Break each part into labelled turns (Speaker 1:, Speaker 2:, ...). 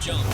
Speaker 1: jump.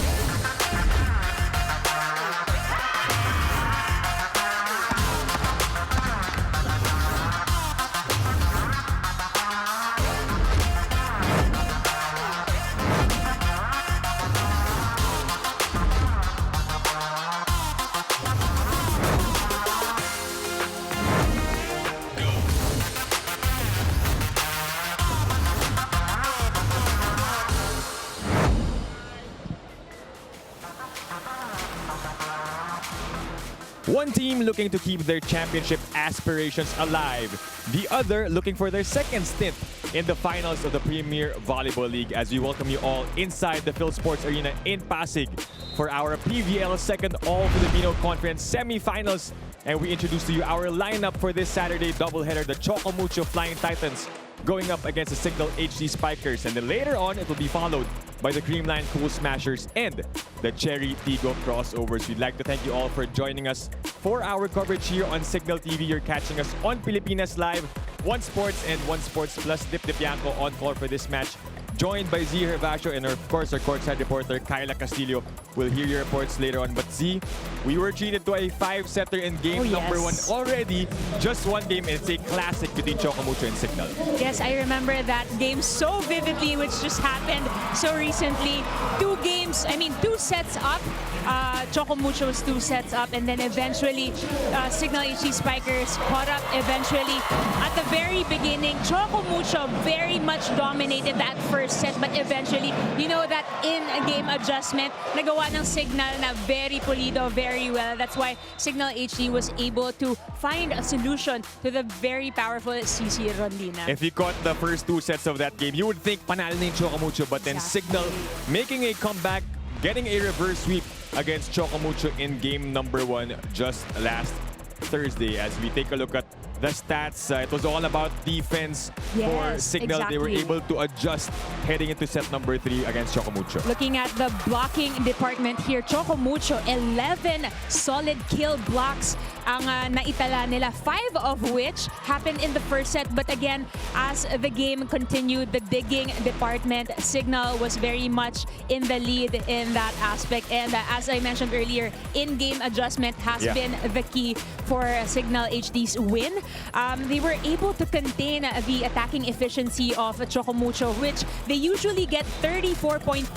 Speaker 2: One team looking to keep their championship aspirations alive. The other looking for their second stint in the finals of the Premier Volleyball League, as we welcome you all inside the Phil Sports Arena in Pasig for our PVL second All-Filipino Conference Semifinals. And we introduce to you our lineup for this Saturday doubleheader, the Choco Mucho Flying Titans going up against the Cignal HD Spikers. And then later on, it will be followed by the Creamline Cool Smashers and the Cherry Tigo crossovers. We'd like to thank you all for joining us for our coverage here on Cignal TV. You're catching us on Pilipinas Live, One Sports and One Sports Plus. Dip Dipianco on call for this match, joined by Z Hervacio and of course our courtside reporter Kyla Castillo. We'll hear your reports later on. But Z, we were treated to a 5-setter in game number 1 already. Just one game, and it's a classic between Choco Mucho and Cignal.
Speaker 3: Yes, I remember that game so vividly, which just happened so recently. 2 sets up. Choco Mucho was 2 sets up, and then eventually Cignal HD Spikers caught up eventually. At the very beginning, Choco Mucho very much dominated that first set, but eventually, you know that in-game adjustment, nagawa ng Cignal na very pulido, very well. That's why Cignal HD was able to find a solution to the very powerful CC Rondina.
Speaker 2: If you caught the first 2 sets of that game, you would think panalo na yung Choco Mucho, but then Cignal making a comeback, getting a reverse sweep against Choco Mucho in game number 1 just last Thursday. As we take a look at the stats, it was all about defense for Cignal.
Speaker 3: Exactly.
Speaker 2: They were able to adjust heading into set number 3 against Choco Mucho.
Speaker 3: Looking at the blocking department here, Choco Mucho, 11 solid kill blocks ang naitala nila, 5 of which happened in the first set. But again, as the game continued, the digging department, Cignal was very much in the lead in that aspect. And as I mentioned earlier, in-game adjustment has been the key for Cignal HD's win. They were able to contain the attacking efficiency of Choco Mucho, which they usually get 34.3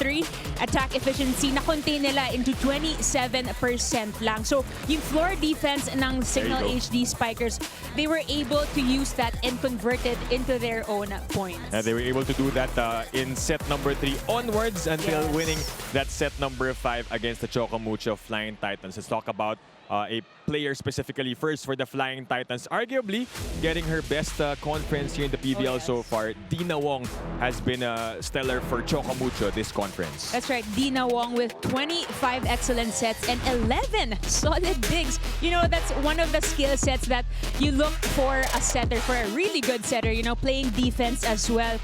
Speaker 3: attack efficiency. Na-contain nila into 27% lang. So yung floor defense ng Cignal HD Spikers, they were able to use that and convert it into their own points.
Speaker 2: They were able to do that in set number 3 onwards until winning that set number 5 against the Choco Mucho Flying Titans. Let's talk about a player specifically first for the Flying Titans, arguably getting her best conference here in the PVL so far. Dina Wong has been stellar for Choco Mucho this conference.
Speaker 3: That's right, Dina Wong with 25 excellent sets and 11 solid digs. You know, that's one of the skill sets that you look for a setter, for a really good setter, you know, playing defense as well.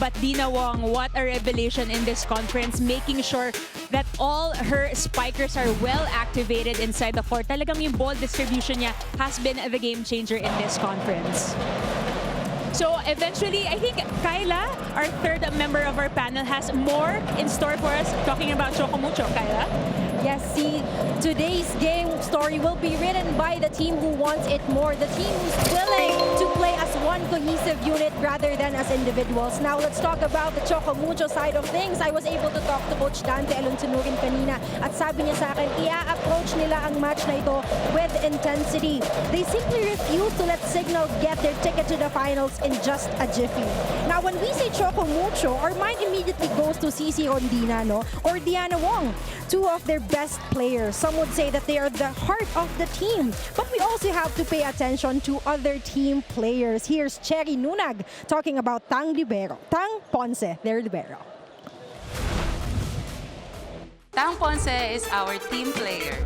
Speaker 3: But Dina Wong, what a revelation in this conference, making sure that all her spikers are well activated inside the court. Talagang yung ball distribution niya has been the game changer in this conference. So eventually, I think Kyla, our third member of our panel, has more in store for us talking about Choco Mucho. Kyla?
Speaker 4: Yes, see, today's game story will be written by the team who wants it more, the team who's willing to play as one cohesive unit rather than as individuals. Now, let's talk about the Choco Mucho side of things. I was able to talk to Coach Dante Alonsonurin kanina at sabi niya sa akin, i-approach nila ang match na ito with intensity. They simply refuse to let Cignal get their ticket to the finals in just a jiffy. Now, when we say Choco Mucho, our mind immediately goes to CC Rondina, no? Or Diana Wong, 2 of their best players. Some would say that they are the heart of the team. But we also have to pay attention to other team players. Here's Cherry Nunag talking about Tang Ponce, their libero.
Speaker 5: Tang Ponce is our team player.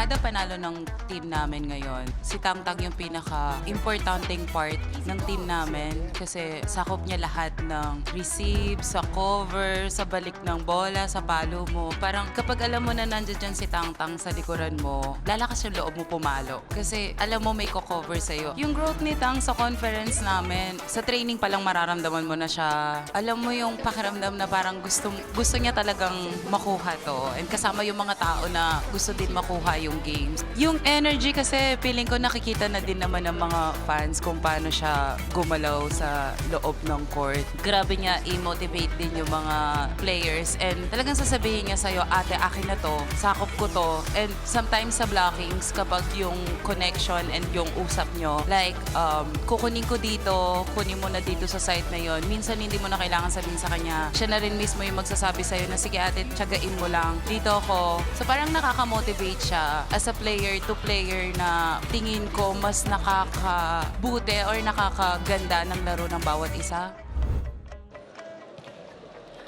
Speaker 1: kada panalo ng team namin ngayon, si Tangtang yung pinaka-importanting part ng team namin kasi sakop niya lahat ng receive, sa cover, sa balik ng bola, sa palo mo. Parang kapag alam mo na nandiyan dyan si Tangtang sa likuran mo, lalakas yung loob mo pumalo kasi alam mo may ko-cover sa'yo. Yung growth ni Tang sa conference namin, sa training pa lang mararamdaman mo na siya. Alam mo yung pakiramdam na parang gusto niya talagang makuha to. And kasama yung mga tao na gusto din makuha yung games. Yung energy kasi feeling ko nakikita na din naman ng mga fans kung paano siya gumalaw sa loob ng court. Grabe niya i-motivate din yung mga players and talagang sasabihin niya sa'yo, ate, akin na to, sakop ko to. And sometimes sa blockings, kapag yung connection and yung usap nyo, like, kukunin ko dito, kunin mo na dito sa site na yon. Minsan hindi mo na kailangan sabihin sa kanya. Siya na rin mismo yung magsasabi sa'yo na sige ate, tiyagain mo lang. Dito ako. So parang nakaka-motivate siya as a player to player na tingin ko mas nakakabuti or nakakaganda ng laro ng bawat isa.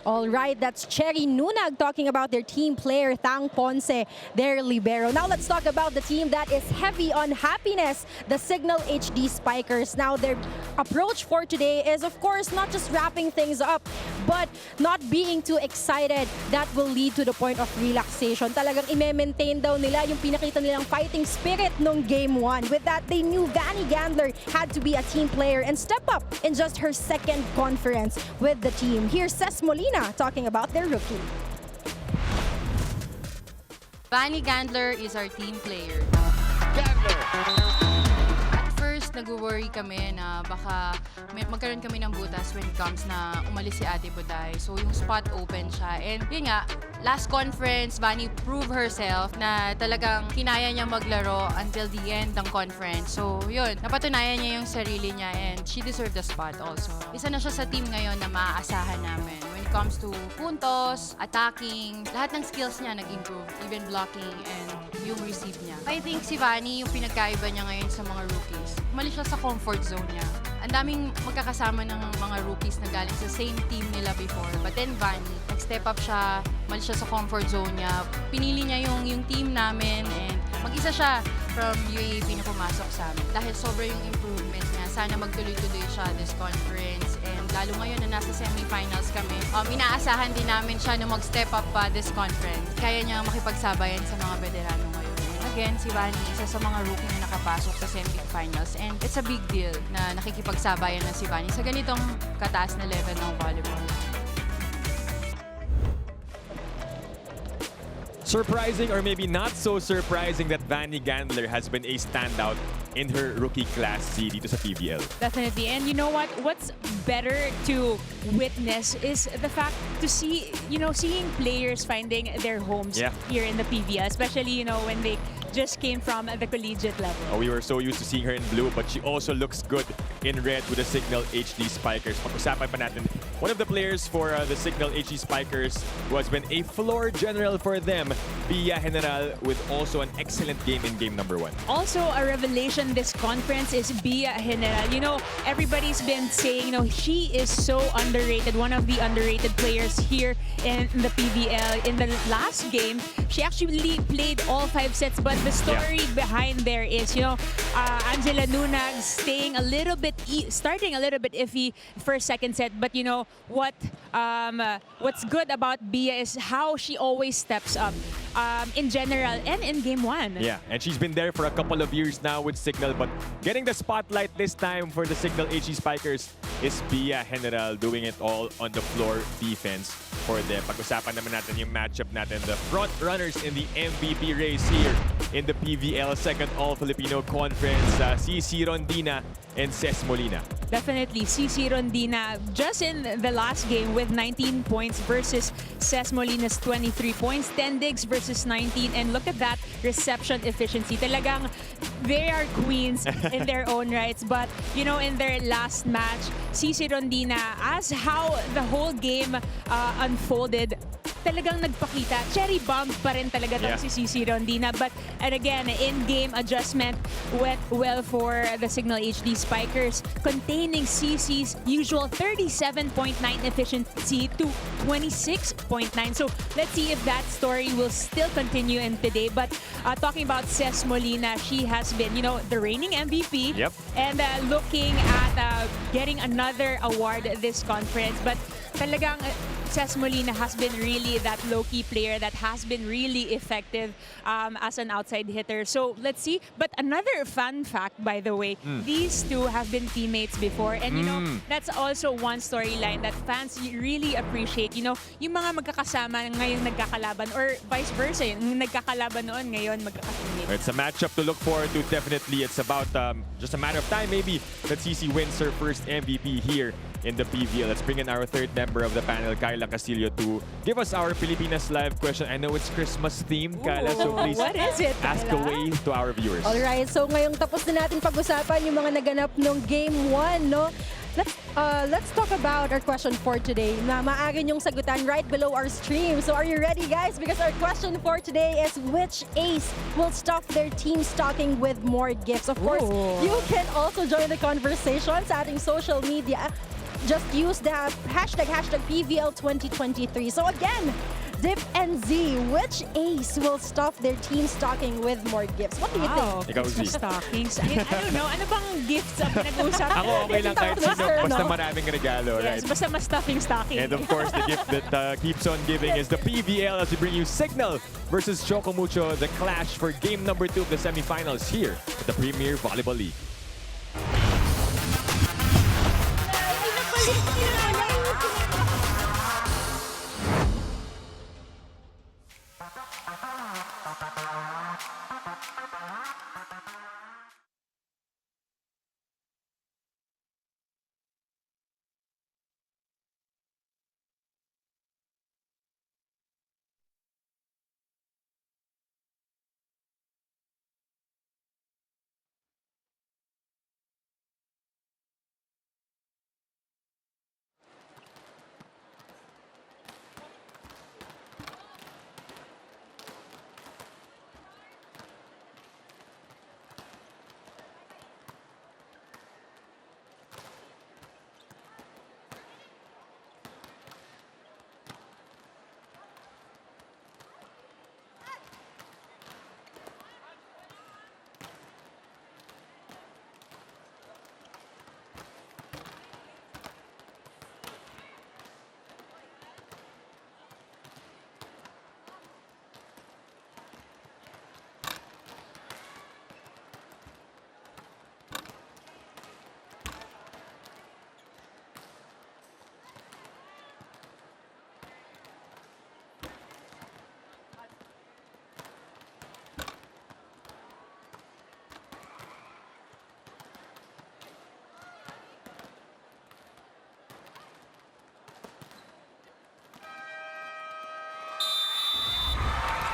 Speaker 4: All right, that's Cherry Nunag talking about their team player, Tang Ponce, their libero. Now let's talk about the team that is heavy on happiness, the Cignal HD Spikers. Now their approach for today is of course not just wrapping things up, but not being too excited. That will lead to the point of relaxation. Talagang i-maintain daw nila yung pinakita nilang fighting spirit nung Game 1. With that, they knew Vanny Gandler had to be a team player and step up in just her second conference with the team. Here's Ces Molina talking about their rookie.
Speaker 5: Vanny Gandler is our team player. At first, nag-worry kami na baka magkaroon kami ng butas when it comes na umalis si Ate Buday. So yung spot open siya. And yun nga, last conference, Vanny proved herself na talagang kinaya niya maglaro until the end ng conference. So yun, napatunayan niya yung sarili niya and she deserved the spot also. Isa na siya sa team ngayon na maaasahan namin. When it comes to puntos, attacking, lahat ng skills niya nag-improve. Even blocking and yung receive niya. I think si Vanny, yung pinagkaiba niya ngayon sa mga rookies, umalis siya sa comfort zone niya. Ang daming magkakasama ng mga rookies na galing sa same team nila before. But then Vanny, nag-step up siya, umalis siya sa comfort zone niya. Pinili niya yung team namin and mag-isa siya from UAAP na pumasok sa amin. Dahil sobra yung improvement niya. Sana magtuloy-tuloy siya this conference. And lalo ngayon na nasa semifinals kami, inaasahan din namin siya na mag-step up pa this conference. Kaya niya makipagsabayan sa mga veterano ngayon. Again, si Vanny, isa sa mga rookie na nakapasok sa semifinals. And it's a big deal na nakikipagsabayan na si Vanny sa ganitong kataas na level ng volleyball.
Speaker 2: Surprising or maybe not so surprising that Vanny Gandler has been a standout in her rookie class C dito sa PVL.
Speaker 3: Definitely. And you know what? What's better to witness is the fact to see, seeing players finding their homes here in the PVL, especially, when they just came from the collegiate level.
Speaker 2: Oh, we were so used to seeing her in blue, but she also looks good in red with the Cignal HD Spikers. Pag-usapan pa natin, one of the players for the Cignal HD Spikers who has been a floor general for them, Pia General, with also an excellent game in game number 1.
Speaker 3: Also, a revelation this conference is Pia General. Everybody's been saying, she is so underrated, one of the underrated players here in the PVL. In the last game, she actually played all 5 sets, but the story behind there is, Angela Nunag starting a little bit iffy first, second set. But what's good about Bia is how she always steps up in general and in game 1.
Speaker 2: Yeah, and she's been there for a couple of years now with Cignal, but getting the spotlight this time for the Cignal HD Spikers is Pia General doing it all on the floor defense for them. Pag-usapan naman natin yung matchup natin, the front runners in the MVP race here in the PVL second All-Filipino Conference, CC Rondina and Ces Molina.
Speaker 3: Definitely, CC Rondina just in the last game with 19 points versus Ces Molina's 23 points, 10 digs versus 19, and look at that reception efficiency. Talagang they are queens in their own rights, but in their last match, CC Rondina, as how the whole game unfolded, talagang nagpakita. Cherry bomb pa rin talaga
Speaker 2: Yeah.
Speaker 3: si CC Rondina. But, and again, in-game adjustment went well for the Cignal HD Spikers, containing CC's usual 37.9 efficiency to 26.9. So, let's see if that story will still continue in today. But talking about Ces Molina, she has been, the reigning MVP.
Speaker 2: Yep.
Speaker 3: And looking at getting another award this conference. But talagang Ces Molina has been really that low-key player that has been really effective as an outside hitter. So let's see. But another fun fact, by the way, these two have been teammates before. And that's also one storyline that fans really appreciate. Yung mga magkakasama ngayon nagkakalaban, or vice versa, yung nagkakalaban noon ngayon magkaka-teammate.
Speaker 2: It's a matchup to look forward to, definitely. It's about just a matter of time, maybe, that CC wins her first MVP here in the PVL. Let's bring in our third member of the panel, Kyla Castillo, to give us our Pilipinas Live question. I know it's Christmas themed, Kyla, so please
Speaker 3: What is it,
Speaker 2: ask
Speaker 3: Kyla?
Speaker 2: away to our viewers.
Speaker 4: Alright, so ngayong tapos na natin pag-usapan yung mga naganap nung Game 1, no? Let's talk about our question for today na maaari niyong sagutan right below our stream. So are you ready, guys? Because our question for today is, which ace will stuff their team stocking with more gifts? Of course, you can also join the conversation sa ating social media. Just use the hashtag PVL 2023. So again, Dip and Z, which ace will stuff their team stocking with more gifts? What do you think?
Speaker 2: Ikaw, Z.
Speaker 3: Stockings. I don't know. Ano bang gifts ang pinag-uusapan?
Speaker 2: Ako okay lang kahit sino, basta maraming regalo, right?
Speaker 3: Yes, basta mas stuffing stocking.
Speaker 2: And of course, the gift that keeps on giving is the PVL as we bring you Cignal versus Choco Mucho, the clash for game number 2 of the semifinals here at the Premier Volleyball League.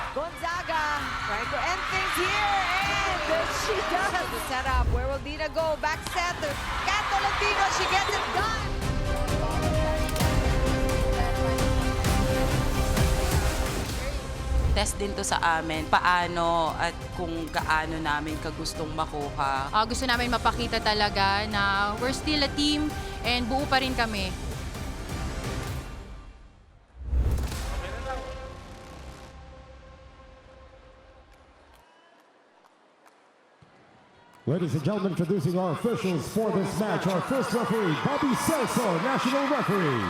Speaker 6: Gonzaga trying to end things here, and she does the setup. Where will Dina go? Back set to Kat Tolentino. She gets it done.
Speaker 1: Test din to sa amin, paano at kung gaano namin kagustong makuha.
Speaker 5: Gusto namin mapakita talaga na we're still a team and buo pa rin kami.
Speaker 7: Ladies and gentlemen, introducing our officials for this match. Our first referee, Bobby Celso, national referee.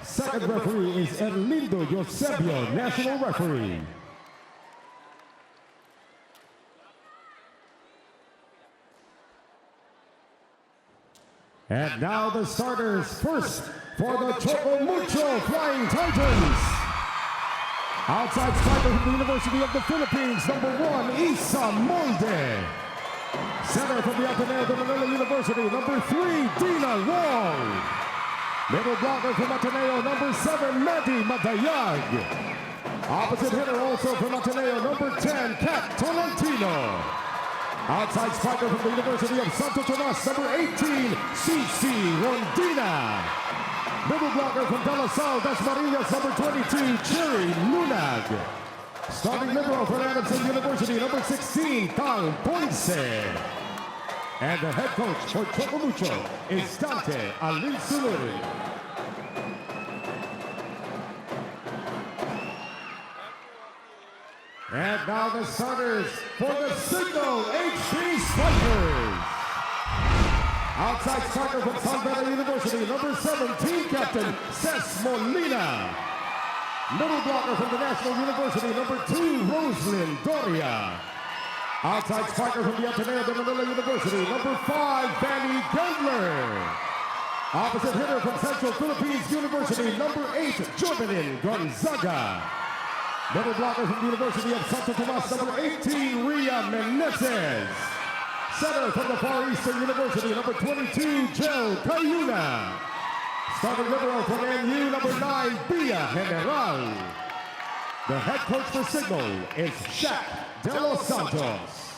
Speaker 7: Second referee is Erlindo Eusebio, national referee. And now the starters. First, for the Choco Mucho Flying Titans. Outside striker from the University of the Philippines, number 1, Isa Molde. Center from the Ateneo de Manila University, number 3, Dina Wong. Middle blocker from Ateneo, number 7, Maddie Madayag. Opposite hitter also from Ateneo, number 10, Kat Tolentino. Outside striker from the University of Santo Tomas, number 18, CC Rondina. Middle blocker from De La Salle, Dasmariñas, number 22, Cherry Lunag. Starting libero for Adamson University, number 16, Tang Ponce. And the head coach for Choco Mucho is Dante Alinsuluri. And now the starters for the Cignal HD Spikers. Outside striker from San Beda University, number 17, Captain Ces Molina. Middle blocker from the National University, number 2, Roslyn Doria. Outside striker from the Ateneo de Manila University, number 5, Vanny Gendler. Opposite hitter from Central Philippines University, number 8, Jovelyn Gonzaga. Middle blocker from the University of Santo Tomas, number 18, Ria Menezes. Center from the Far Eastern University, number 22, Jel Cayuna. Starting libero from NU, number 9, Bia General. The head coach for Cignal is Shaq De Los Santos.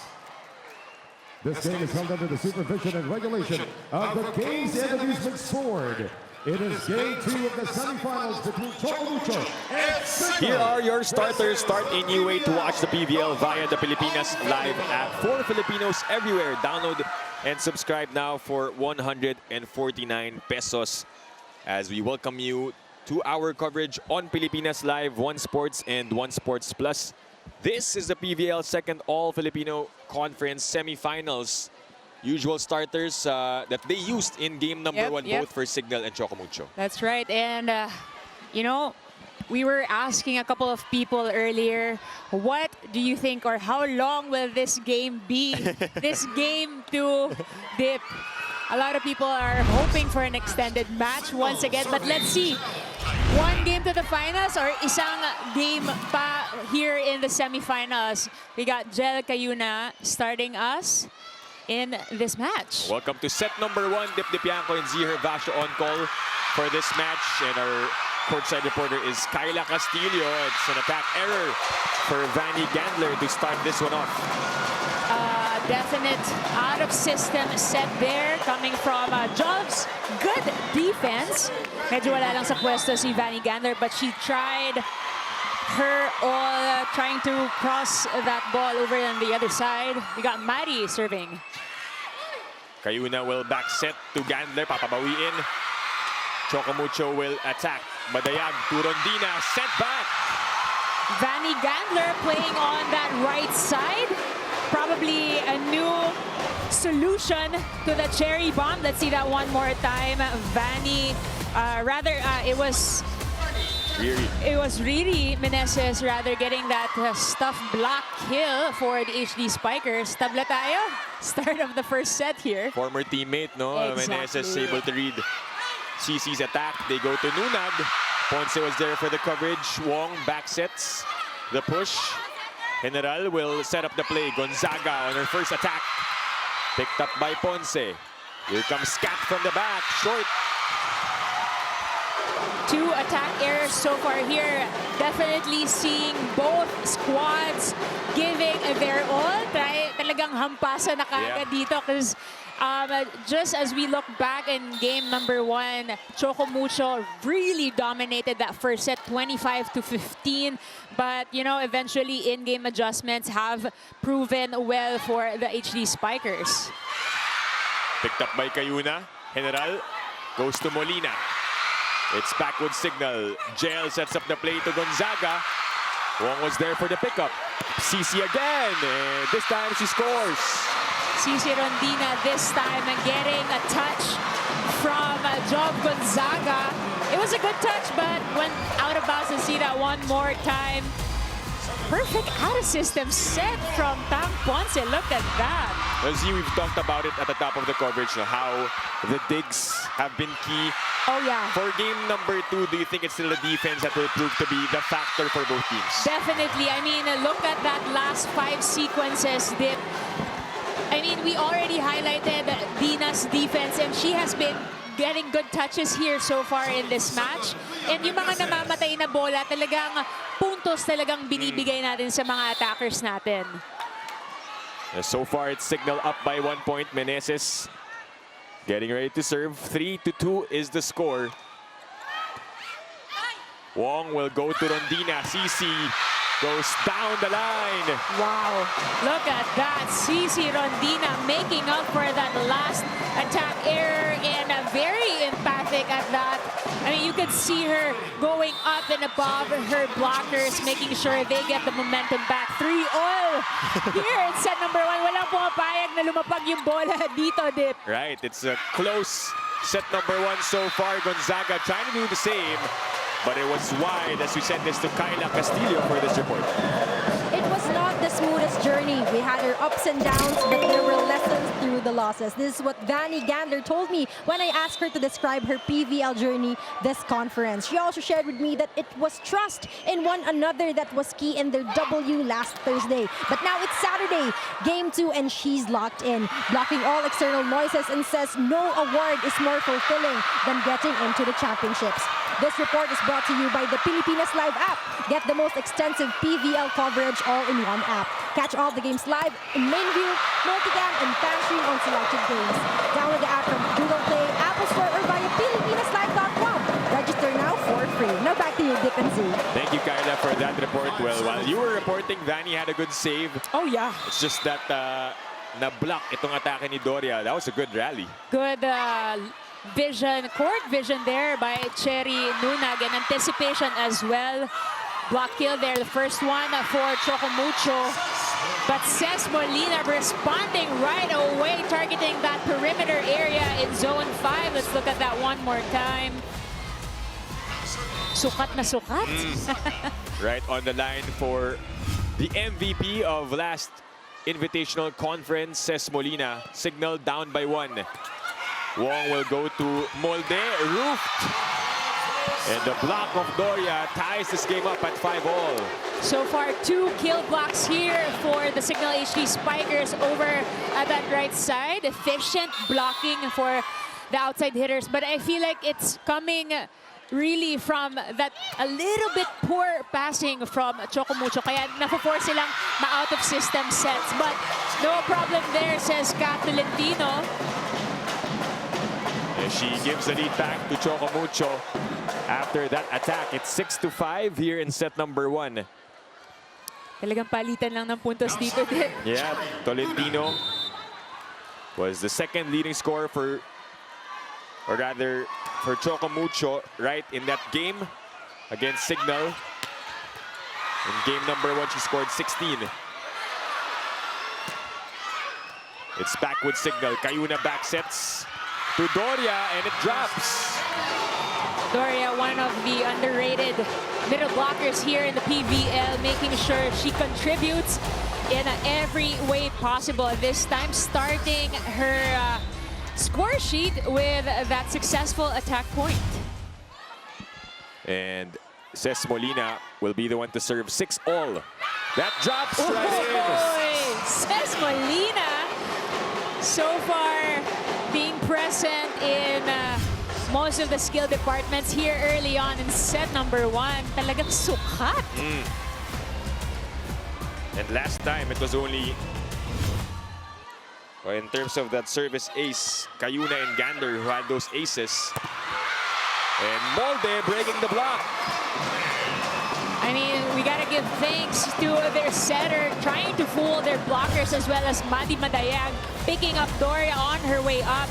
Speaker 7: This game is held under the supervision and regulation of the Games and Amusements Board. It is game 2 of the semifinals between Choco Mucho and Cignal.
Speaker 2: Here are your starters. Start a new way to watch the PVL via the Pilipinas Live app for Filipinos everywhere. Download and subscribe now for 149 pesos as we welcome you to our coverage on Pilipinas Live, One Sports and One Sports Plus. This is the PVL second All-Filipino Conference semifinals. Usual starters that they used in game number 1, both for Cignal and Choco Mucho.
Speaker 3: That's right. And, you know, we were asking a couple of people earlier, what do you think or how long will this game be? This game to dip. A lot of people are hoping for an extended match once again, but let's see. One game to the finals or isang game pa here in the semifinals. We got Jel Cayuna starting us in this match.
Speaker 2: Welcome to set number 1. Dip Dipianco and Z Hervasio on call for this match. And our courtside reporter is Kyla Castillo. It's an attack error for Vanny Gandler to start this one off.
Speaker 3: Definite out-of-system set there coming from Jobs. Good defense. Medyo wala lang sa pwesto si Vanny Gandler, but she tried her all trying to cross that ball over on the other side. We got Mari serving.
Speaker 2: Cayuna will back set to Gandler. Papabawiin. Choco Mucho will attack. Madayag to Rondina. Sent back.
Speaker 3: Vanny Gandler playing on that right side. Probably a new solution to the cherry bomb. Let's see that one more time. Vanny, it was really Menezes rather getting that stuff block kill for the HD Spikers. Tabla tayo. Start of the first set here.
Speaker 2: Former teammate, no?
Speaker 3: Exactly.
Speaker 2: Menezes able to read CC's attack. They go to Nunag. Ponce was there for the coverage. Wong back sets the push. General will set up the play. Gonzaga on her first attack. Picked up by Ponce. Here comes Scat from the back. Short.
Speaker 3: 2 attack errors so far here. Definitely seeing both squads giving their all. Talagang hampasan na kaagad dito because just as we look back in game number 1, Choco Mucho really dominated that first set, 25-15. But, you know, eventually in-game adjustments have proven well for the HD Spikers.
Speaker 2: Picked up by Cayuna. General goes to Molina. It's backward Cignal. Jail sets up the play to Gonzaga. Wong was there for the pickup. CC again. This time she scores.
Speaker 3: CC Rondina this time getting a touch from Job Gonzaga. It was a good touch, but went out of bounds. And see that one more time. Perfect out-of-system set from Tang Ponce. Look at that.
Speaker 2: Well, see, we've talked about it at the top of the coverage, how the digs have been key.
Speaker 3: Oh, yeah.
Speaker 2: For game number 2, do you think it's still the defense that will prove to be the factor for both teams?
Speaker 3: Definitely. I mean, look at that last 5 sequences, Dip. I mean, we already highlighted Dina's defense, and she has been getting good touches here so far in this match. And yung mga namamatay na bola, talagang puntos talagang binibigay natin sa mga attackers natin.
Speaker 2: So far, it's Cignal up by 1 point. Menezes getting ready to serve. 3-2 is the score. Wong will go to Rondina. Cici goes down the line.
Speaker 3: Wow, look at that. Cici Rondina making up for that last attack error and very empathic at that. I mean, you could see her going up and above her blockers, making sure they get the momentum back. 3-all here in set number 1. Walang pumapayag na lumapag yung bola dito, Dip.
Speaker 2: Right, it's a close set number 1 so far. Gonzaga trying to do the same, but it was wide as we sent this to Kyla Castillo for this report.
Speaker 4: It was not the smoothest journey. We had our ups and downs, but there were lessons through the losses. This is what Vanny Gander told me when I asked her to describe her PVL journey this conference. She also shared with me that it was trust in one another that was key in their W last Thursday. But now it's Saturday, game 2, and she's locked in, blocking all external noises, and says no award is more fulfilling than getting into the championships. This report is brought to you by the Pilipinas Live app. Get the most extensive PVL coverage all in one app. Catch all the games live in main view, multicam, and fan stream on selected games. Download the app from Google Play, Apple Store, or via PilipinasLive.com. Register now for free. Now back to you, Dip and Z.
Speaker 2: Thank you, Kyla, for that report. Well, while you were reporting, Vanny had a good save.
Speaker 3: Oh, yeah.
Speaker 2: It's just that na-block itong atake ni Doria. That was a good rally.
Speaker 3: Good vision, court vision there by Cherry Nunag, and anticipation as well. Block kill there, the first one for Choco Mucho. But Ces Molina responding right away, targeting that perimeter area in zone 5. Let's look at that one more time. Sukat na sukat.
Speaker 2: Right on the line for the MVP of last Invitational Conference, Ces Molina. Cignal down by 1. Wong will go to Molde, roofed. And the block of Doria ties this game up at 5-all.
Speaker 3: So far, 2 kill blocks here for the Cignal HD Spikers over at that right side. Efficient blocking for the outside hitters. But I feel like it's coming really from that a little bit poor passing from Choco Mucho. Kaya napo-force silang ma-out of system sets. But no problem there, says Kat Tolentino.
Speaker 2: She gives the lead back to Choco Mucho. After that attack, it's 6-5 here in set number 1.
Speaker 3: Talagang palitan lang ng puntos dito din.
Speaker 2: Yeah, Tolentino was the second leading scorer for, or rather, for Choco Mucho right in that game against Cignal. In game number 1, she scored 16. It's back with Cignal. Cayuna back sets to Doria, and it drops.
Speaker 3: Doria, one of the underrated middle blockers here in the PVL, making sure she contributes in every way possible. This time starting her score sheet with that successful attack point.
Speaker 2: And Ces Molina will be the one to serve 6-all. That drops right in.
Speaker 3: Ces Molina, so far being present in most of the skill departments here early on in set number 1. Talagang sukat.
Speaker 2: And last time, it was only, well, in terms of that service ace, Cayuna and Gander who had those aces. And Molde breaking the block.
Speaker 3: I mean, we gotta give thanks to their setter, trying to fool their blockers, as well as Madi Madayag picking up Doria on her way up.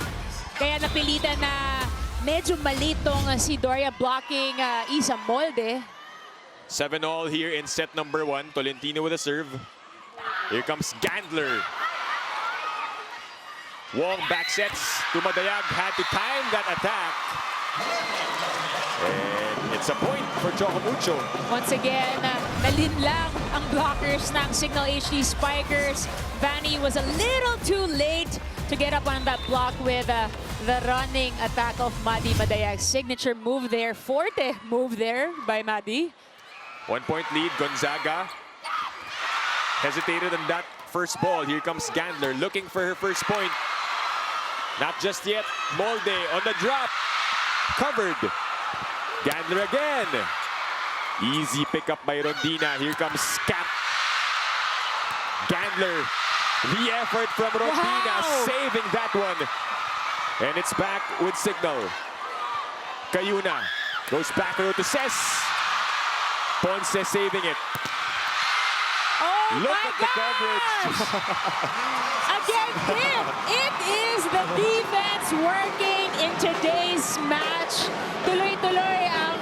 Speaker 3: Kaya napilitan na medyo malitong si Doria blocking Isa Molde.
Speaker 2: 7-all here in set number 1. Tolentino with a serve. Here comes Gandler. Wong back sets to Madayag. Had to time that attack. And it's a point for Choco Mucho.
Speaker 3: Once again, nalinlang ang blockers ng Cignal HD Spikers. Vanny was a little too late to get up on that block with the running attack of Madi Madayag. Signature move there, forte move there by Madi.
Speaker 2: 1-point lead, Gonzaga. Hesitated on that first ball. Here comes Gandler looking for her first point. Not just yet. Molde on the drop. Covered. Gandler again. Easy pickup by Rondina. Here comes Kat. Gandler. The effort from Rondina, saving that one. And it's back with Cignal. Cayuna goes back row to Ces. Ponce saving it.
Speaker 3: Oh
Speaker 2: Look
Speaker 3: my
Speaker 2: at the coverage.
Speaker 3: Again, Kim, it is the defense working in today's match. Tuloy-tuloy ang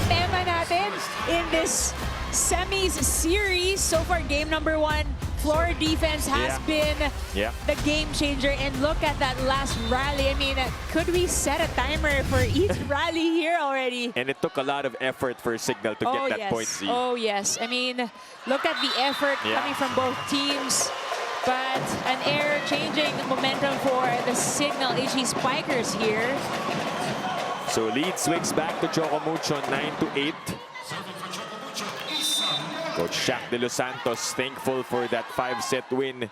Speaker 3: tema natin in this semis series. So far, game number 1, floor defense has been the game changer. And look at that last rally. I mean, could we set a timer for each rally here already?
Speaker 2: And it took a lot of effort for Cignal to get that point, Z.
Speaker 3: Oh, yes. I mean, look at the effort coming from both teams. But an error-changing momentum for the Cignal HD Spikers here.
Speaker 2: So lead swings back to Choco Mucho, 9-8. Coach Shaq de Los Santos thankful for that 5-set win.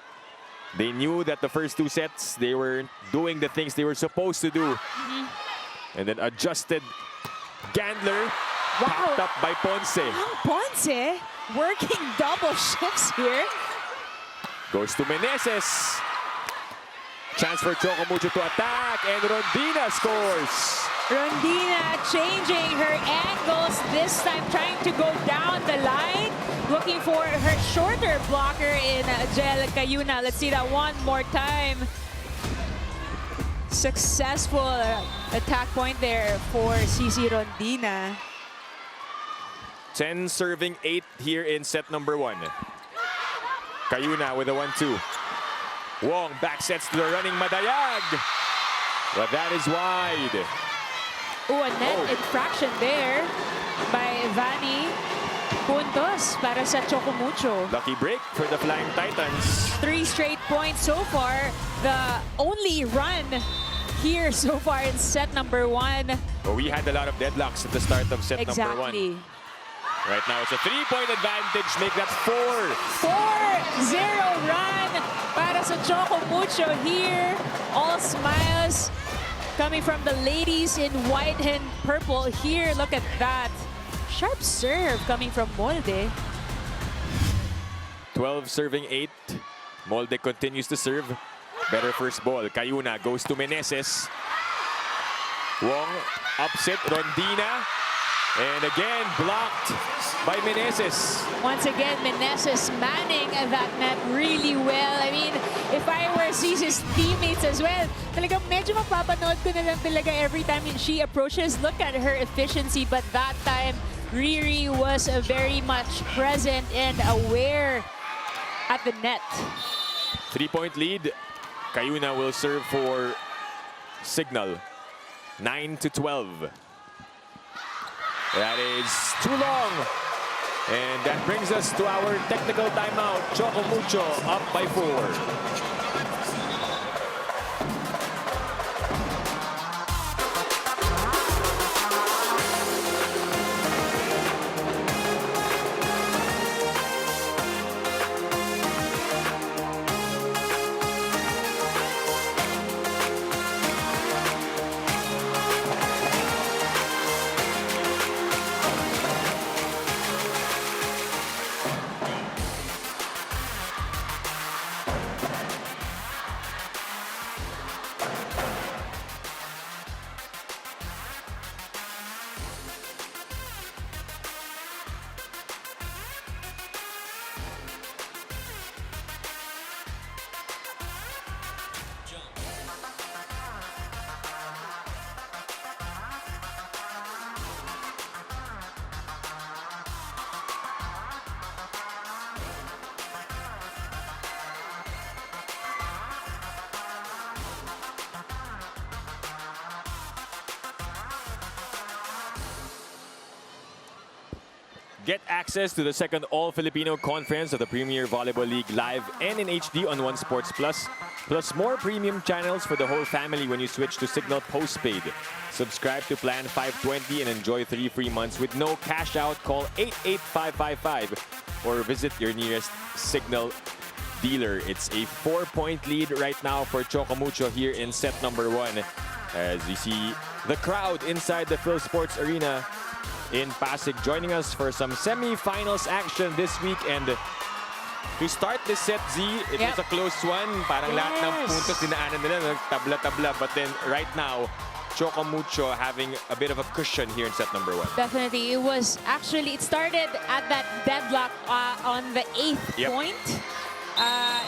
Speaker 2: They knew that the first 2 sets, they were doing the things they were supposed to do. And then adjusted. Gandler popped up by Ponce.
Speaker 3: Ponce working double shifts here.
Speaker 2: Goes to Meneses. Chance for Choco Mucho to attack, and Rondina scores.
Speaker 3: Rondina changing her angles, this time trying to go down the line. Looking for her shorter blocker in Jel Cayuna. Let's see that one more time. Successful attack point there for CC Rondina.
Speaker 2: 10 serving 8 here in set number 1. Cayuna with a 1-2. Wong back sets to the running Madayag. But that is wide.
Speaker 3: Oh, a net infraction there by Vanny. Puntos para sa Choco Mucho.
Speaker 2: Lucky break for the Flying Titans.
Speaker 3: 3 straight points so far. The only run here so far in set number 1.
Speaker 2: Well, we had a lot of deadlocks at the start of set number 1.
Speaker 3: Exactly.
Speaker 2: Right now, it's a 3-point advantage. Make that 4.
Speaker 3: 4-0 run para sa Choco Mucho here. All smiles coming from the ladies in white and purple here. Look at that. Sharp serve coming from Molde.
Speaker 2: 12 serving 8. Molde continues to serve. Better first ball. Cayuna goes to Meneses. Wong upset Rondina. And again, blocked by Meneses.
Speaker 3: Once again, Meneses manning that net really well. I mean, if I were Cece's teammates as well, talagang medyo mapapanood ko na lang talaga every time she approaches. Look at her efficiency, but that time, Riri was very much present and aware at the net.
Speaker 2: 3-point lead. Cayuna will serve for Cignal. 9-12. That is too long. And that brings us to our technical timeout. Choco Mucho up by 4. Get access to the second All-Filipino conference of the Premier Volleyball League live and in HD on One Sports Plus, plus more premium channels for the whole family when you switch to Cignal Postpaid. Subscribe to Plan 520 and enjoy 3 free months with no cash out. Call 88555 or visit your nearest Cignal dealer. It's a 4-point lead right now for Choco Mucho here in set number 1. As you see the crowd inside the Phil Sports Arena in Pasig joining us for some semi-finals action this week. And to start this set, Z, it was a close one. Parang lahat ng puntos dinaanan nila, tabla-tabla. But then right now, Choco Mucho having a bit of a cushion here in set number 1.
Speaker 3: Definitely. It started at that deadlock on the 8th point.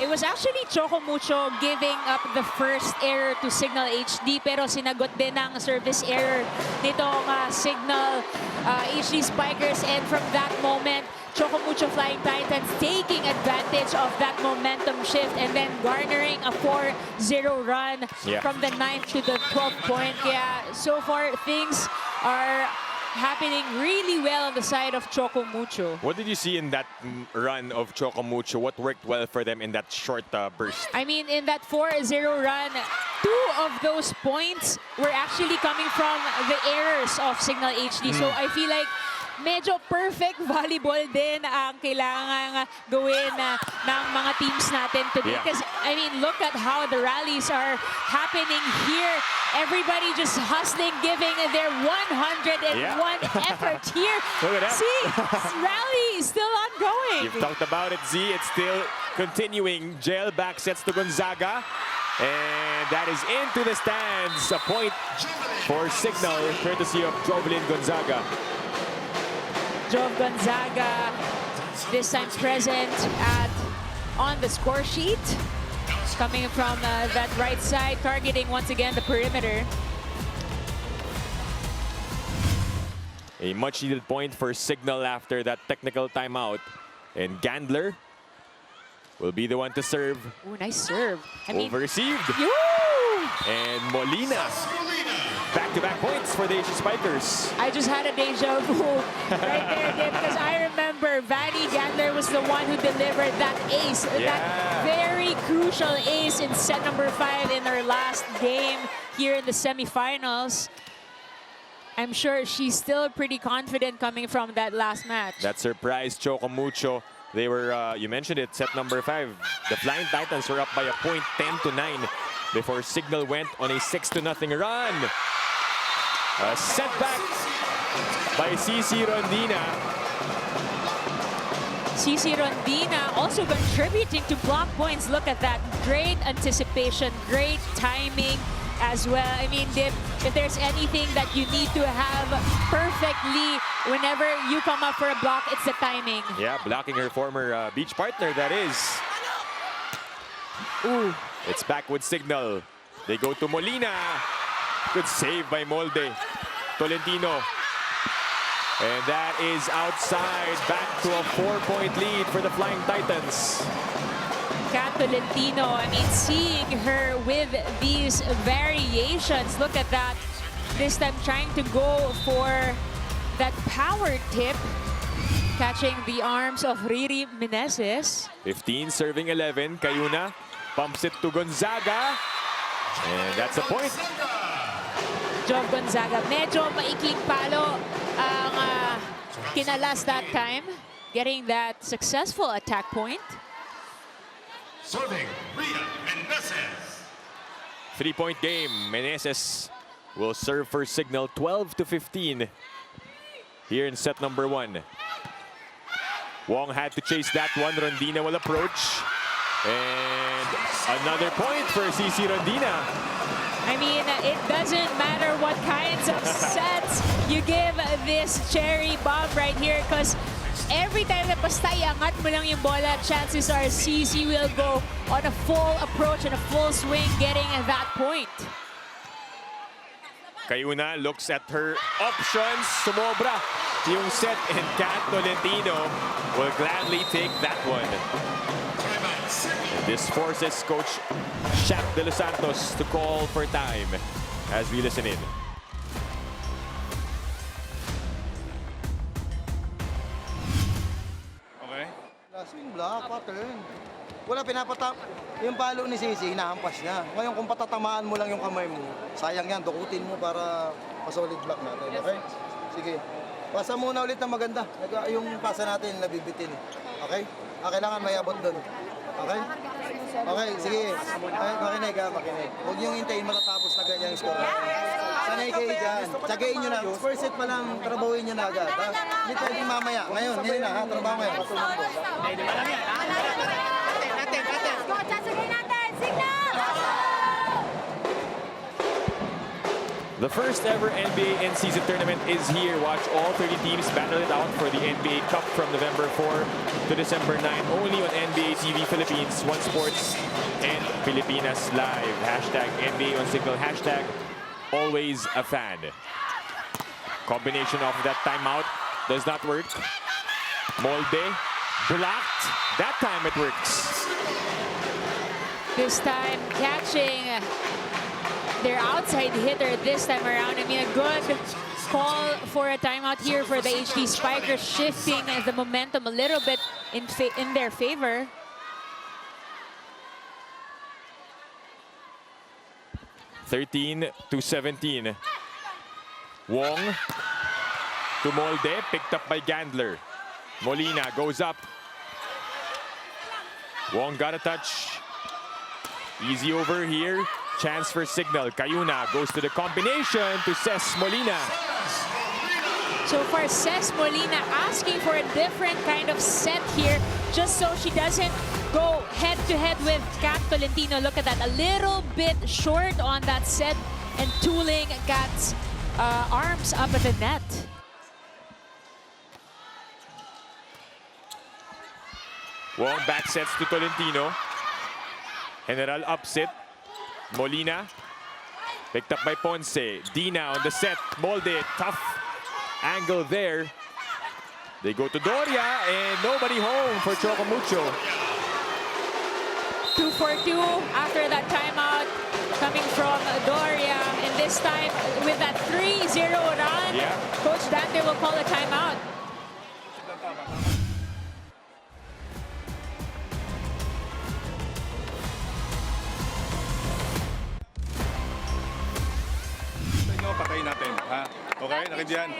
Speaker 3: It was actually Choco Mucho giving up the first error to Cignal HD, pero sinagot din ng service error nitong Cignal HD Spikers, and from that moment, Choco Mucho Flying Titans taking advantage of that momentum shift and then garnering a 4-0 run from the 9th to the 12th point. Yeah, so far things are happening really well on the side of Choco Mucho.
Speaker 2: What did you see in that run of Choco Mucho? What worked well for them in that short burst?
Speaker 3: I mean, in that 4-0 run, 2 of those points were actually coming from the errors of Cignal HD. So I feel like medyo perfect volleyball din ang kailangan gawin ng mga teams natin today. Because, I mean, look at how the rallies are happening here. Everybody just hustling, giving their 101 effort here.
Speaker 2: Look at that.
Speaker 3: See, this rally is still ongoing.
Speaker 2: You've talked about it, Z. It's still continuing. Jail back sets to Gonzaga. And that is into the stands. A point for Cignal, courtesy of Jovelyn Gonzaga.
Speaker 3: Jov Gonzaga, this time present on the score sheet. Coming from that right side, targeting once again the perimeter.
Speaker 2: A much needed point for Cignal after that technical timeout. And Gandler will be the one to serve.
Speaker 3: Ooh, nice serve. I mean,
Speaker 2: Over-received.
Speaker 3: Yoo!
Speaker 2: And Molina. Back-to-back points for the HD Spikers.
Speaker 3: I just had a deja vu right there, Dave, because I remember Vanny Gandler was the one who delivered that ace, that very crucial ace in set number 5 in their last game here in the semifinals. I'm sure she's still pretty confident coming from that last match.
Speaker 2: That surprised Choco Mucho. They were, you mentioned it, set number 5. The Flying Titans were up by a point, 10-9, before Cignal went on a 6-0 run. A setback by CC Rondina.
Speaker 3: CC Rondina also contributing to block points. Look at that. Great anticipation, great timing as well. I mean, if there's anything that you need to have perfectly whenever you come up for a block, it's the timing.
Speaker 2: Yeah, blocking her former beach partner, that is.
Speaker 3: Ooh.
Speaker 2: It's back with Cignal. They go to Molina. Good save by Molde. Tolentino. And that is outside. Back to a 4-point lead for the Flying Titans.
Speaker 3: Kat Tolentino, I mean, seeing her with these variations. Look at that. This time trying to go for that power tip. Catching the arms of Riri Meneses.
Speaker 2: 15 serving 11. Cayuna pumps it to Gonzaga. And that's a point.
Speaker 3: Jov Gonzaga, medyo maikling palo ang kinalas that time. Getting that successful attack point.
Speaker 7: Serving, Ria Meneses.
Speaker 2: 3-point game. Meneses will serve for Cignal 12-15 here in set number 1. Wong had to chase that one. Rondina will approach. And another point for CC Rondina.
Speaker 3: I mean, it doesn't matter what kinds of sets you give this cherry bomb right here, because every time na basta iangat mo lang yung bola, chances are CC will go on a full approach and a full swing, getting that point.
Speaker 2: Cayuna looks at her options. Sumobra yung set, and Kat Tolentino will gladly take that one. And this forces Coach Shaq De Los Santos to call for time as we listen in.
Speaker 8: Okay.
Speaker 9: Swing block, pattern. Wala pinapatap. Yung palo ni Sisi, hinahampas niya. Ngayon kung patatamaan mo lang yung kamay mo, sayang yan, dukutin mo para ma-solid block natin. Okay? Sige. Pasa muna ulit na maganda. Yung pasa natin, nabibitin. Okay? Kailangan may abot doon. Okay? Okay, sige. Okay, makinig ha, makinig. Huwag niyong hintayin matatapos na ganyang score. Sanay kayo dyan. Tsagain nyo na. First set pa lang, trabahuin nyo na agad. Ha? Hindi pwedeng mamaya. Ngayon, ngayon na ha, trabaho ngayon.
Speaker 2: The first ever NBA in-season tournament is here. Watch all 30 teams battle it out for the NBA Cup from November 4 to December 9. Only on NBA TV Philippines, One Sports, and Pilipinas Live. Hashtag NBA on Cignal. Hashtag always a fan. Combination of that timeout does not work. Molde blocked. That time it works.
Speaker 3: This time catching their outside hitter this time around. I mean, a good call for a timeout here for the HD Spikers, shifting the momentum a little bit in their favor. (13-17). Wong to Molde, picked up by Gandler. Molina goes up. Wong got a touch. Easy over here. Chance for Cignal. Cayuna goes to the combination to Ces Molina. So far, Ces Molina asking for a different kind of set here, just so she doesn't go head-to-head with Kat Tolentino. Look at that, a little bit short on that set and tooling Kat's arms up at the net.
Speaker 2: Wong back sets to Tolentino. General upset. Molina picked up by Ponce. Dina on the set. Molde, tough angle there. They go to Doria and nobody home for Choco Mucho.
Speaker 3: 2 for 2 after that timeout coming from Doria. And this time with that 3-0 run, Coach Dante will call a timeout.
Speaker 8: Patayin natin, ha? Okay, nakidiyan?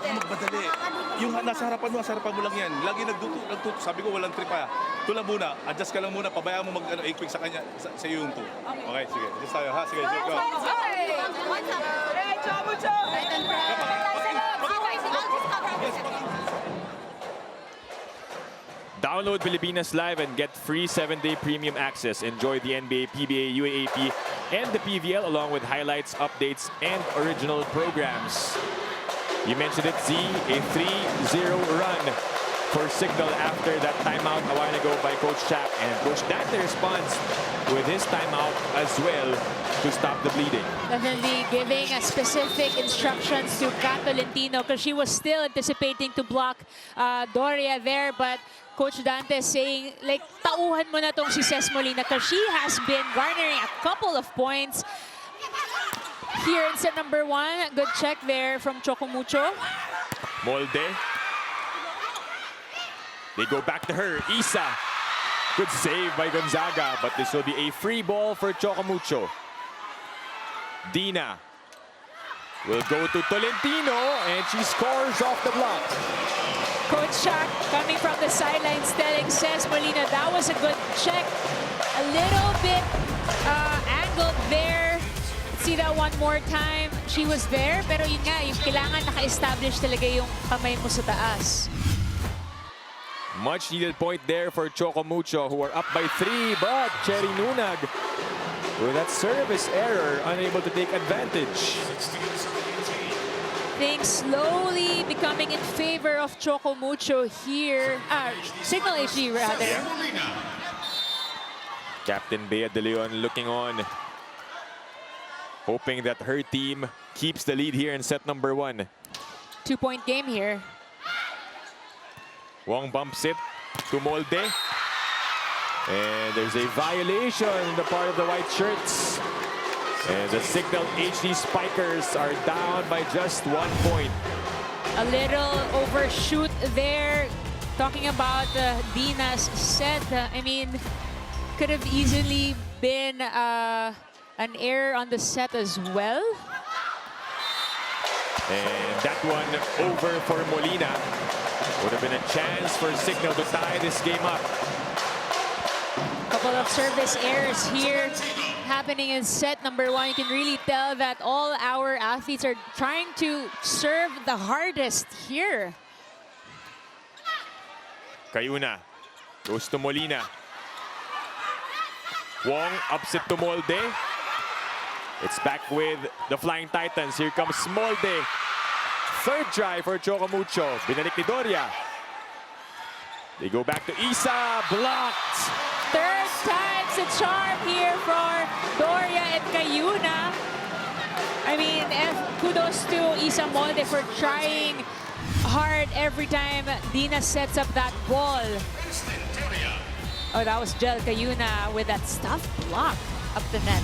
Speaker 8: Magmadali. Yung nasa harapan mo lang yan. Lagi nagtuto. Sabi ko, walang trip pa. Ito lang muna. Adjust ka lang muna. Pabayaan mo mag-equip sa kanya, sa iyo yung 2. Okay, sige. Adjust tayo, ha? Sige, go.
Speaker 2: Download Pilipinas Live and get free 7-day premium access. Enjoy the NBA, PBA, UAAP, and the PVL along with highlights, updates, and original programs. You mentioned it, Z, a 3-0 run for Cignal after that timeout a while ago by Coach Chap. And Coach Dante responds with his timeout as well to stop the bleeding.
Speaker 3: Definitely giving specific instructions to Kat Tolentino because she was still anticipating to block Doria there, but Coach Dante saying, like, tauhan mo na tong si Ces Molina because she has been garnering a couple of points here in set number 1. Good check there from Choco Mucho.
Speaker 2: Molde. They go back to her. Isa. Good save by Gonzaga, but this will be a free ball for Choco Mucho. Dina will go to Tolentino, and she scores off the block.
Speaker 3: Coach Chuck coming from the sidelines telling Ces Molina that was a good check. A little bit angled there. See that one more time. She was there, pero yun nga, yung kailangan naka-establish talaga yung kamay mo sa taas.
Speaker 2: Much needed point there for Choco Mucho, who are up by 3, but Cherry Nunag with that service error, unable to take advantage.
Speaker 3: Things slowly becoming in favor of Choco Mucho here. Cignal HD rather.
Speaker 2: Captain Bea De Leon looking on, hoping that her team keeps the lead here in set number 1.
Speaker 3: 2-point game here.
Speaker 2: Wong bumps it to Molde. And there's a violation on the part of the white shirts. And the Cignal HD Spikers are down by just 1 point.
Speaker 3: A little overshoot there. Talking about Dina's set. I mean, could have easily been an error on the set as well.
Speaker 2: And that one over for Molina. Would have been a chance for Cignal to tie this game up.
Speaker 3: Couple of service errors here happening in set number 1. You can really tell that all our athletes are trying to serve the hardest here.
Speaker 2: Cayuna goes to Molina. Wong upset to Molde. It's back with the Flying Titans. Here comes Molde. Third try for Choco Mucho. Binalik ni Doria. They go back to Isa. Blocked.
Speaker 3: Third time's a charm here for Doria and Cayuna. I mean, kudos to Isa Molde for trying hard every time Dina sets up that ball. Oh, that was Jel Cayuna with that stuffed block up the net.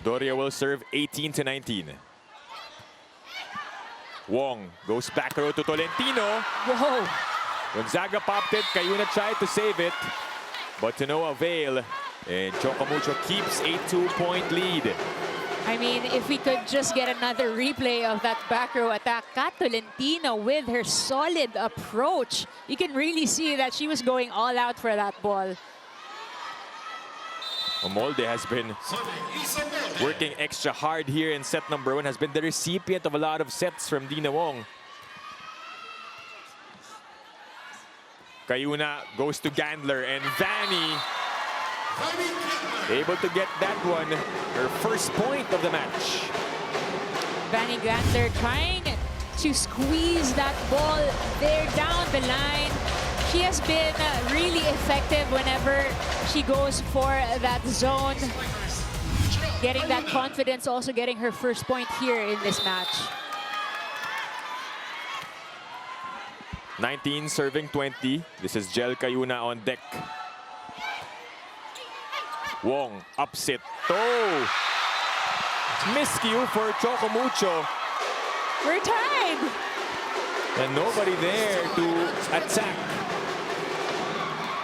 Speaker 2: Doria will serve 18-19. Wong goes back row to Tolentino.
Speaker 3: Whoa!
Speaker 2: Gonzaga popped it. Cayuna tried to save it, but to no avail. And Choco Mucho keeps a 2-point lead.
Speaker 3: I mean, if we could just get another replay of that back row attack, Kat Tolentino with her solid approach. You can really see that she was going all out for that ball.
Speaker 2: Molde has been working extra hard here in set number 1, has been the recipient of a lot of sets from Dina Wong. Cayuna goes to Gandler, and Vanny able to get that one, her first point of the match.
Speaker 3: Vanny Gandler trying to squeeze that ball there down the line. She has been really effective whenever she goes for that zone. Getting that confidence, also getting her first point here in this match.
Speaker 2: 19 serving 20. This is Jel Cayuna on deck. Wong upset. Oh! Miscue for Choco Mucho.
Speaker 3: We're tied!
Speaker 2: And nobody there to attack.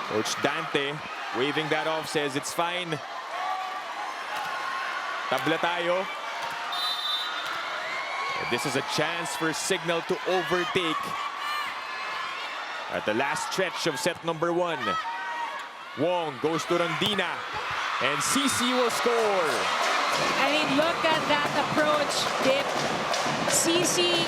Speaker 2: Coach Dante waving that off, says it's fine. Tabla tayo. This is a chance for Cignal to overtake at the last stretch of set number 1. Wong goes to Rondina, and CC will score.
Speaker 3: I mean, look at that approach, Dip. CC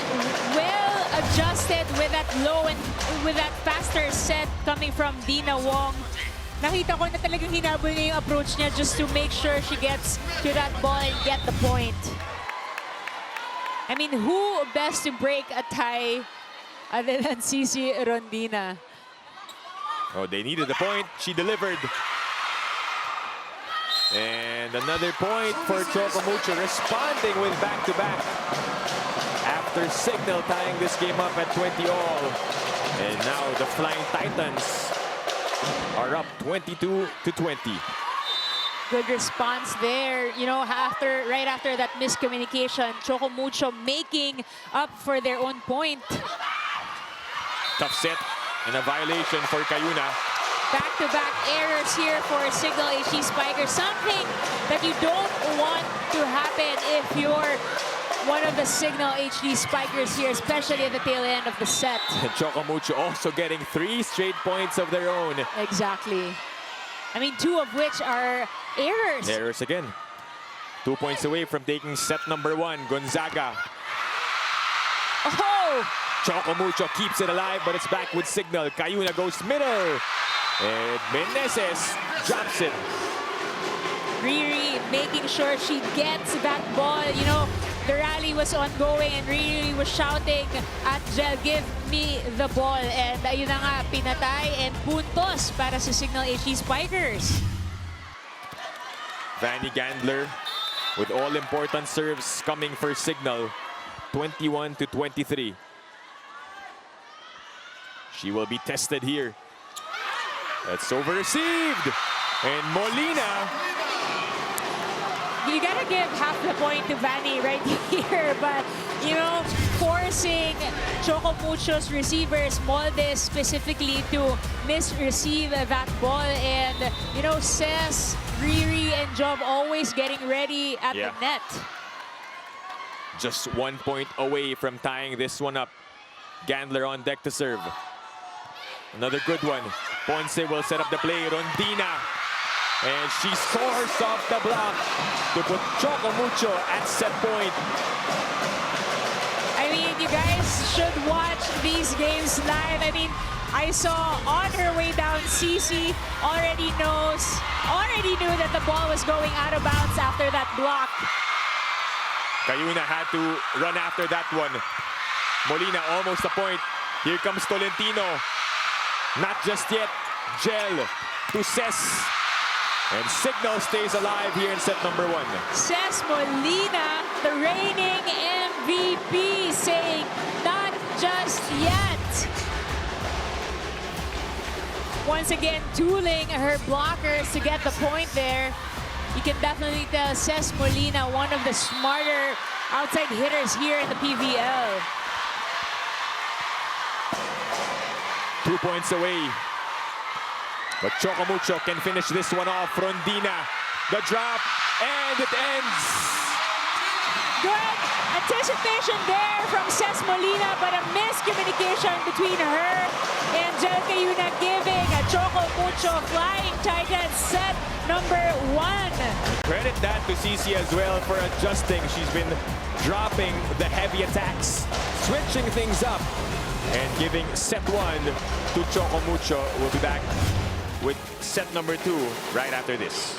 Speaker 3: well adjusted with that low and with that faster set coming from Dina Wong. Nakita ko na talagang hinabol niya yung approach niya just to make sure she gets to that ball and get the point. I mean, who best to break a tie other than CC Rondina?
Speaker 2: Oh, they needed the point. She delivered. And another point for Choco Mucho, responding with back-to-back. After Cignal tying this game up at 20-all. And now the Flying Titans are up 22-20.
Speaker 3: Good response there. You know, right after that miscommunication, Choco Mucho making up for their own point.
Speaker 2: Tough set and a violation for Cayuna.
Speaker 3: Back-to-back errors here for Cignal HD Spikers. Something that you don't want to happen if you're one of the Cignal HD Spikers here, especially at the tail end of the set.
Speaker 2: And Choco Mucho also getting 3 straight points of their own.
Speaker 3: Exactly. I mean, 2 of which are errors.
Speaker 2: Errors again. 2 points away from taking set number 1. Gonzaga.
Speaker 3: Oh!
Speaker 2: Choco Mucho keeps it alive, but it's back with Cignal. Cayuna goes middle. And Meneses drops it.
Speaker 3: Riri making sure she gets that ball. You know, the rally was ongoing and Riri was shouting at Jel, give me the ball. And ayun na nga, pinatay and puntos para sa Cignal HD Spikers.
Speaker 2: Vanny Gandler with all-important serves coming for Cignal. 21-23. She will be tested here. That's over-received. And Molina.
Speaker 3: You gotta give half the point to Vanny right here, but you know, forcing Choco Mucho's receivers, Molde specifically, to misreceive that ball, and you know, Cess, Riri, and Job always getting ready at the net.
Speaker 2: Just 1 point away from tying this one up. Gandler on deck to serve. Another good one. Ponce will set up the play. Rondina. And she scores off the block to put Choco Mucho at set point.
Speaker 3: I mean, you guys should watch these games live. I mean, I saw on her way down, Cici already knew that the ball was going out of bounds after that block.
Speaker 2: Cayuna had to run after that one. Molina almost a point. Here comes Tolentino. Not just yet. Gel to Ces. And Cignal stays alive here in set number 1.
Speaker 3: Ces Molina, the reigning MVP, saying not just yet. Once again, tooling her blockers to get the point there. You can definitely tell Ces Molina, one of the smarter outside hitters here in the PVL.
Speaker 2: 2 points away. But Choco Mucho can finish this one off. Rondina, the drop, and it ends.
Speaker 3: Good anticipation there from Ces Molina, but a miscommunication between her and Jel Cayuna, giving a Choco Mucho Flying Titans set number 1.
Speaker 2: Credit that to Cici as well for adjusting. She's been dropping the heavy attacks, switching things up, and giving set 1 to Choco Mucho. We'll be back with set number 2 right after this.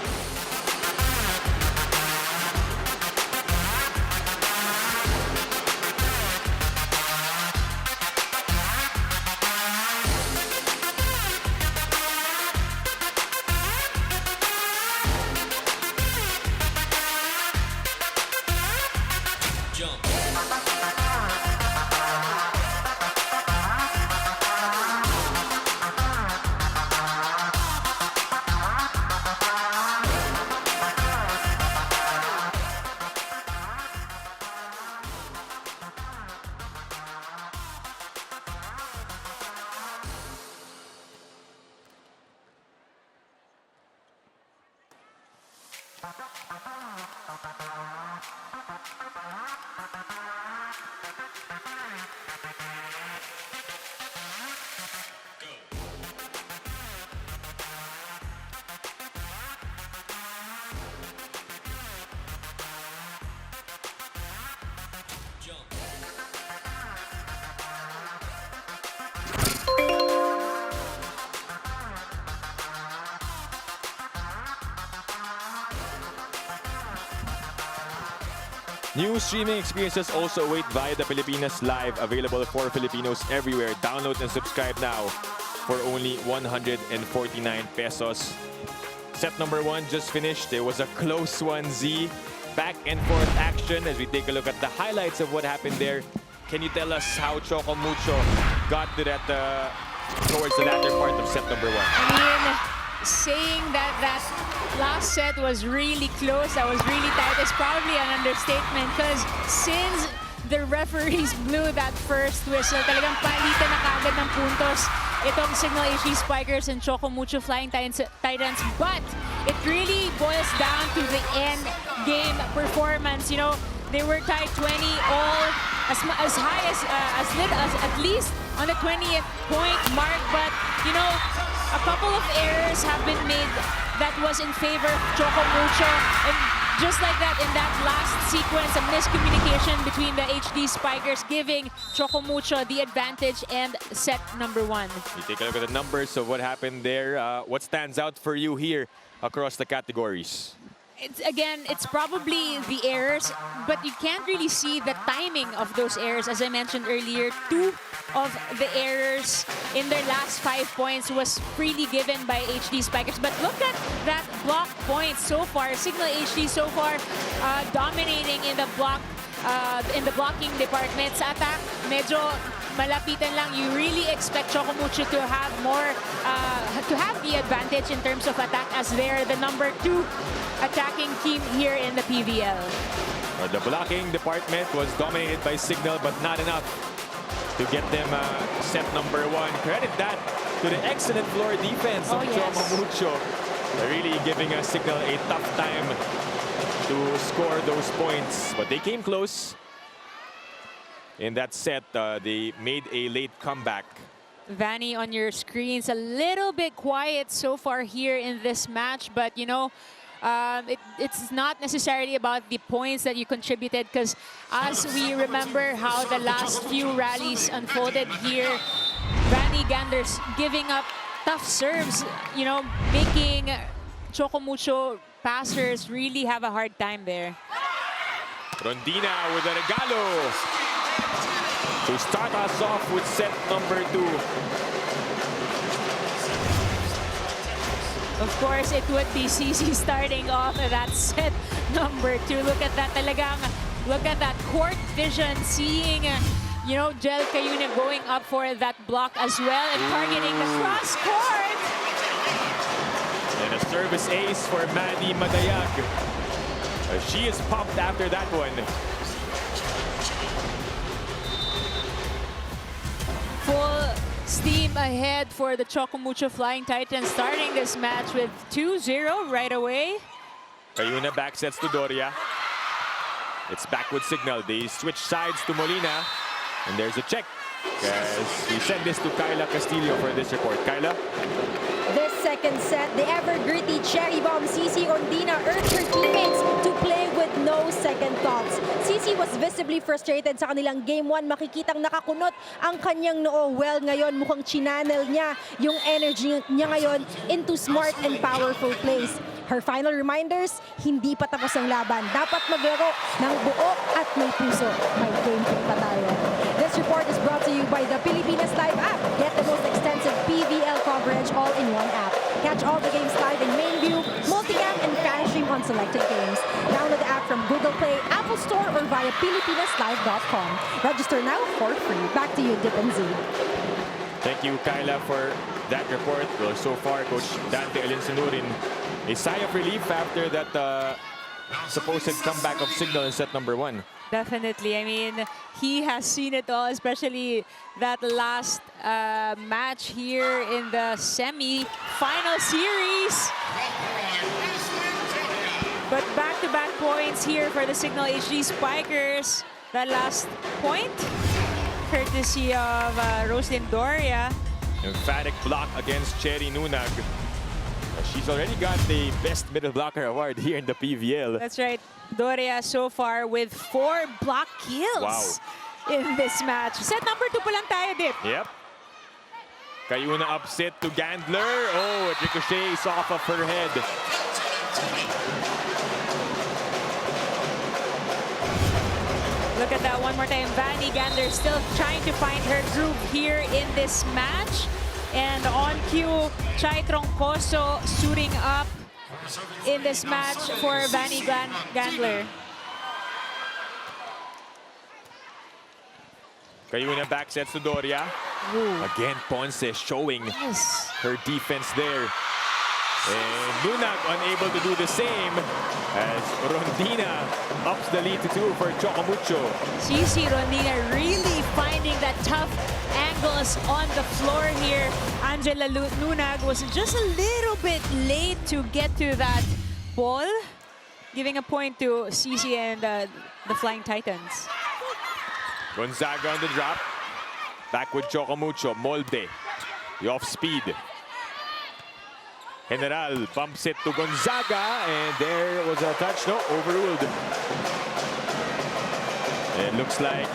Speaker 2: New streaming experiences also await via the Pilipinas Live, available for Filipinos everywhere. Download and subscribe now for only 149 pesos. Set number 1 just finished. There was a close one, Z. Back and forth action as we take a look at the highlights of what happened there. Can you tell us how Choco Mucho got to that towards the latter part of set number 1?
Speaker 3: I mean, saying that that last set was really close, that was really tight, is probably an understatement, because since the referees blew that first whistle, talagang palitan na kagad ng puntos itong Cignal HD Spikers and Choco Mucho Flying Titans. But it really boils down to the end game performance. You know, they were tied 20 all as high as at least on the 20th point mark, but you know, a couple of errors have been made that was in favor of Choco Mucho, and just like that, in that last sequence, a miscommunication between the HD Spikers, giving Choco Mucho the advantage and set number 1.
Speaker 2: You take a look at the numbers of what happened there. What stands out for you here across the categories?
Speaker 3: It's probably the errors, but you can't really see the timing of those errors. As I mentioned earlier, 2 of the errors in their last 5 points was freely given by HD Spikers. But look at that block point so far. Cignal HD so far dominating in the blocking department. Sa attack, medyo malapitan lang. You really expect Choco Mucho to have more, to have the advantage in terms of attack, as they're the number 2 attacking team here in the PVL.
Speaker 2: The blocking department was dominated by Cignal, but not enough to get them set number 1. Credit that to the excellent floor defense of Choco Mucho. They're really giving Cignal a tough time to score those points, but they came close. In that set, they made a late comeback.
Speaker 3: Vanny, on your screens, a little bit quiet so far here in this match, but you know, it's not necessarily about the points that you contributed, because as we remember how the last few rallies unfolded here, Vanny Ganders giving up tough serves, you know, making Choco Mucho passers really have a hard time there.
Speaker 2: Rondina with a regalo to start us off with set number 2.
Speaker 3: Of course, it would be CC starting off that set number 2. Look at that talagang, look at that court vision, seeing, you know, Jel Cayuna going up for that block as well and targeting the cross court.
Speaker 2: And a service ace for Manny Madayag. She is pumped after that one.
Speaker 3: Full steam ahead for the Choco Mucho Flying Titans, starting this match with 2-0 right away.
Speaker 2: Cayuna back sets to Doria. It's back with Cignal. They switch sides to Molina. And there's a check. As we send this to Kyla Castillo for this report. Kyla?
Speaker 4: This second set, the ever-gritty cherry bomb CC Rondina urged her teammates to play with no second thoughts. CC was visibly frustrated sa kanilang Game 1. Makikitang nakakunot ang kanyang noo. Well, ngayon mukhang chinanel niya yung energy niya ngayon into smart and powerful plays. Her final reminders, hindi pa tapos ang laban. Dapat maglaro ng buo at may puso. May game pick pa tayo. This report is brought to you by the Pilipinas Live app. Get the most extensive PVL coverage all in one app. Catch all the games live in main view, multicam, and fan stream on selected games. Download the app from Google Play, Apple Store, or via PilipinasLive.com. Register now for free. Back to you, Dip and Z.
Speaker 2: Thank you, Kyla, for that report. Well, so far, Coach Dante Alinsanurin, a sigh of relief after that supposed comeback of Cignal in set number 1.
Speaker 3: Definitely. I mean, he has seen it all, especially that last match here in the semi-final series. But back-to-back points here for the Cignal HD Spikers. That last point, courtesy of Roslyn Doria.
Speaker 2: Emphatic block against Cherry Nunag. She's already got the best middle blocker award here in the PVL.
Speaker 3: That's right. Doria so far with 4 block kills in this match. Set number 2 pa lang tayo, Dip.
Speaker 2: Yep. Cayuna upset to Gandler. Oh, it ricochets off of her head.
Speaker 3: Look at that one more time. Vanny Gandler still trying to find her groove here in this match. And on cue, Chai Troncoso suiting up in this match for Vanny Gandler.
Speaker 2: Cayuna back sets to Doria.
Speaker 3: Ooh.
Speaker 2: Again, Ponce showing her defense there. And Nunag unable to do the same as Rondina ups the lead to 2 for Choco Mucho.
Speaker 3: CC Rondina really finding that tough angles on the floor here. Angela Nunag was just a little bit late to get to that ball, giving a point to CC and the Flying Titans.
Speaker 2: Gonzaga on the drop. Back with Choco Mucho. Molde. The off speed. General bumps it to Gonzaga, and there was a touch. No, overruled. It looks like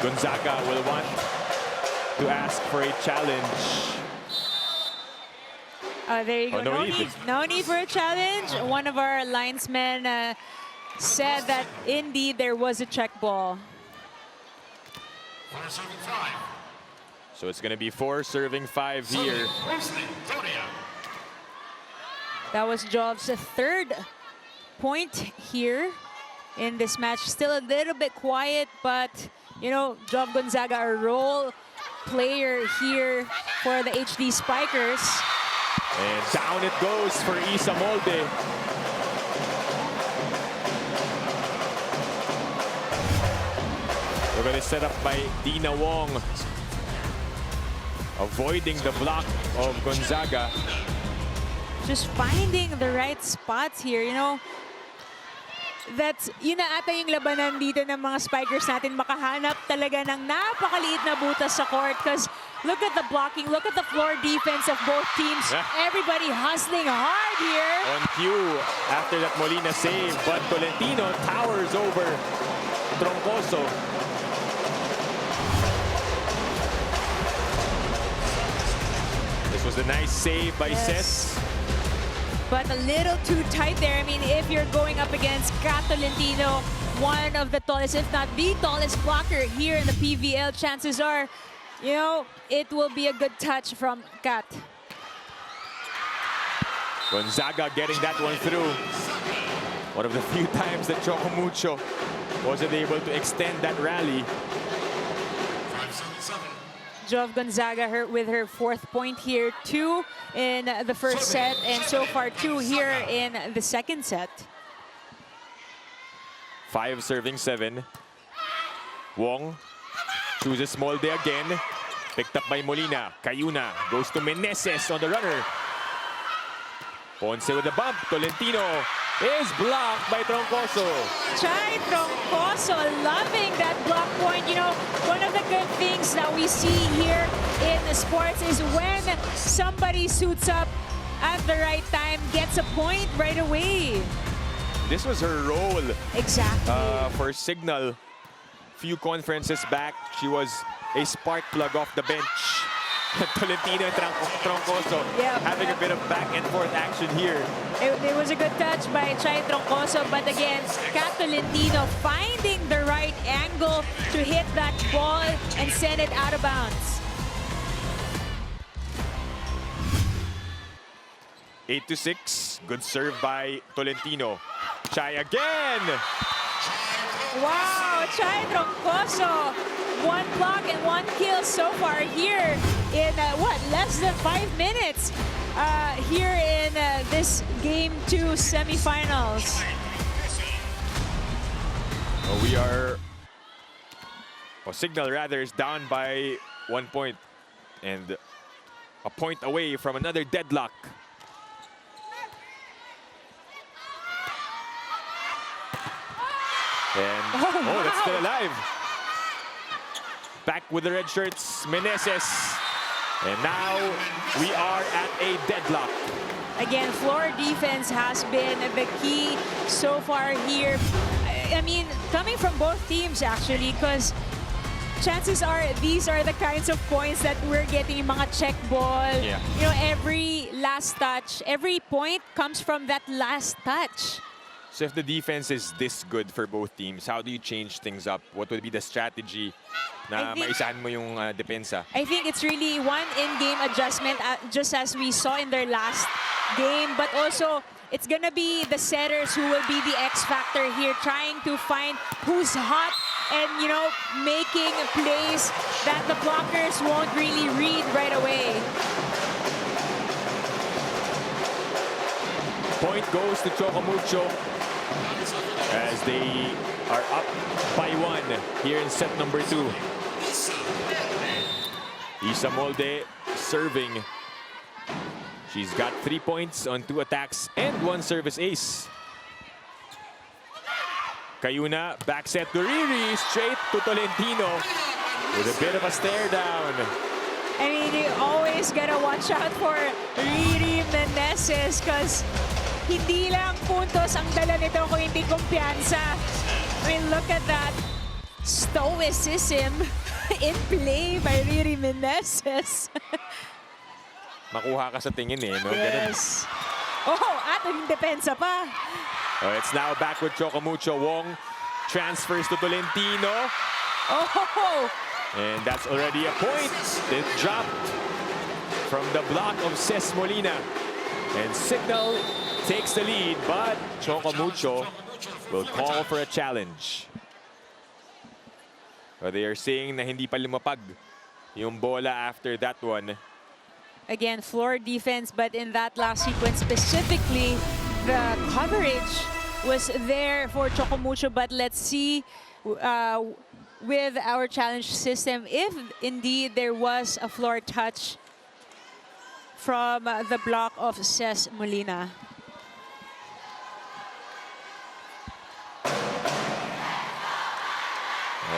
Speaker 2: Gonzaga will want to ask for a challenge.
Speaker 3: There you go.
Speaker 2: Oh,
Speaker 3: no need for a challenge. One of our linesmen said that indeed there was a check ball.
Speaker 2: So it's going to be 4 serving 5 here.
Speaker 3: That was Job's 3rd point here in this match. Still a little bit quiet, but you know, Job Gonzaga, a role player here for the HD Spikers.
Speaker 2: And down it goes for Isa Molde. We're going to set up by Dina Wong, avoiding the block of Gonzaga.
Speaker 3: Just finding the right spots here, you know. That's, yun na ata yung labanan dito ng mga Spikers natin, makahanap talaga ng napakaliit na butas sa court, because look at the blocking, look at the floor defense of both teams. Everybody hustling hard here.
Speaker 2: On cue after that Molina save, but Tolentino towers over Troncoso. a nice save by
Speaker 3: Yes.
Speaker 2: Ses.
Speaker 3: But a little too tight there. I mean, if you're going up against Kat Tolentino, one of the tallest, if not the tallest blocker here in the PVL, chances are, you know, it will be a good touch from Kat.
Speaker 2: Gonzaga getting that one through. One of the few times that Choco Mucho wasn't able to extend that rally.
Speaker 3: Jove Gonzaga with her 4th point here, 2 in the first set, and so far 2 here in the second set.
Speaker 2: 5 serving 7. Wong chooses Molde again. Picked up by Molina. Cayuna goes to Meneses on the runner. Ponce with the bump. Tolentino is blocked by Troncoso.
Speaker 3: Chai Troncoso loving that block point. You know, one of the good things that we see here in the sports is when somebody suits up at the right time, gets a point right away.
Speaker 2: This was her role
Speaker 3: Exactly.
Speaker 2: for Cignal. Few conferences back, she was a spark plug off the bench. Tolentino and Troncoso
Speaker 3: Yep.
Speaker 2: having a bit of back and forth action here.
Speaker 3: It was a good touch by Chai Troncoso, but again, Kat Tolentino finding the right angle to hit that ball and send it out of bounds.
Speaker 2: 8-6. Good serve by Tolentino. Chai again.
Speaker 3: Wow, Chai Troncoso. 1 block and 1 kill so far here in, less than 5 minutes here in this Game 2 semifinals.
Speaker 2: We are... Cignal rather is down by 1 point. And a point away from another deadlock. And,
Speaker 3: wow.
Speaker 2: That's still alive. Back with the red shirts, Meneses. And now we are at a deadlock.
Speaker 3: Again, floor defense has been the key so far here. I mean, coming from both teams actually, because chances are these are the kinds of points that we're getting, mga check ball.
Speaker 2: Yeah.
Speaker 3: You know, every last touch, every point comes from that last touch.
Speaker 2: So if the defense is this good for both teams, how do you change things up? What would be the strategy na
Speaker 3: I think-
Speaker 2: maisahan mo yung depensa?
Speaker 3: I think it's really one in-game adjustment, just as we saw in their last game. But also, it's gonna be the setters who will be the X factor here, trying to find who's hot and, you know, making plays that the blockers won't really read right away.
Speaker 2: Point goes to Choco Mucho as they are up by 1 here in set number 2. Isa Molde serving. She's got 3 points on 2 attacks and 1 service ace. Cayuna, back set to Riri, straight to Tolentino with a bit of a stare down.
Speaker 3: I mean, you always gotta watch out for Riri Meneses because hindi lang puntos ang dala nito kung hindi kumpiyansa. I mean, look at that stoicism in play by Riri Meneses.
Speaker 2: Makuha ka sa tingin eh, no? Ganun.
Speaker 3: Yes. Oh, at ang depensa pa.
Speaker 2: Oh, it's now back with Choco Mucho. Wong transfers to Tolentino.
Speaker 3: Oh,
Speaker 2: And that's already a point. It dropped from the block of Ces Molina. And Cignal takes the lead, but Choco Mucho will call for a challenge. So they are saying na hindi pa lumapag yung bola after that one.
Speaker 3: again, floor defense, but in that last sequence specifically, the coverage was there for Choco Mucho. But let's see with our challenge system if indeed there was a floor touch from the block of Ces Molina.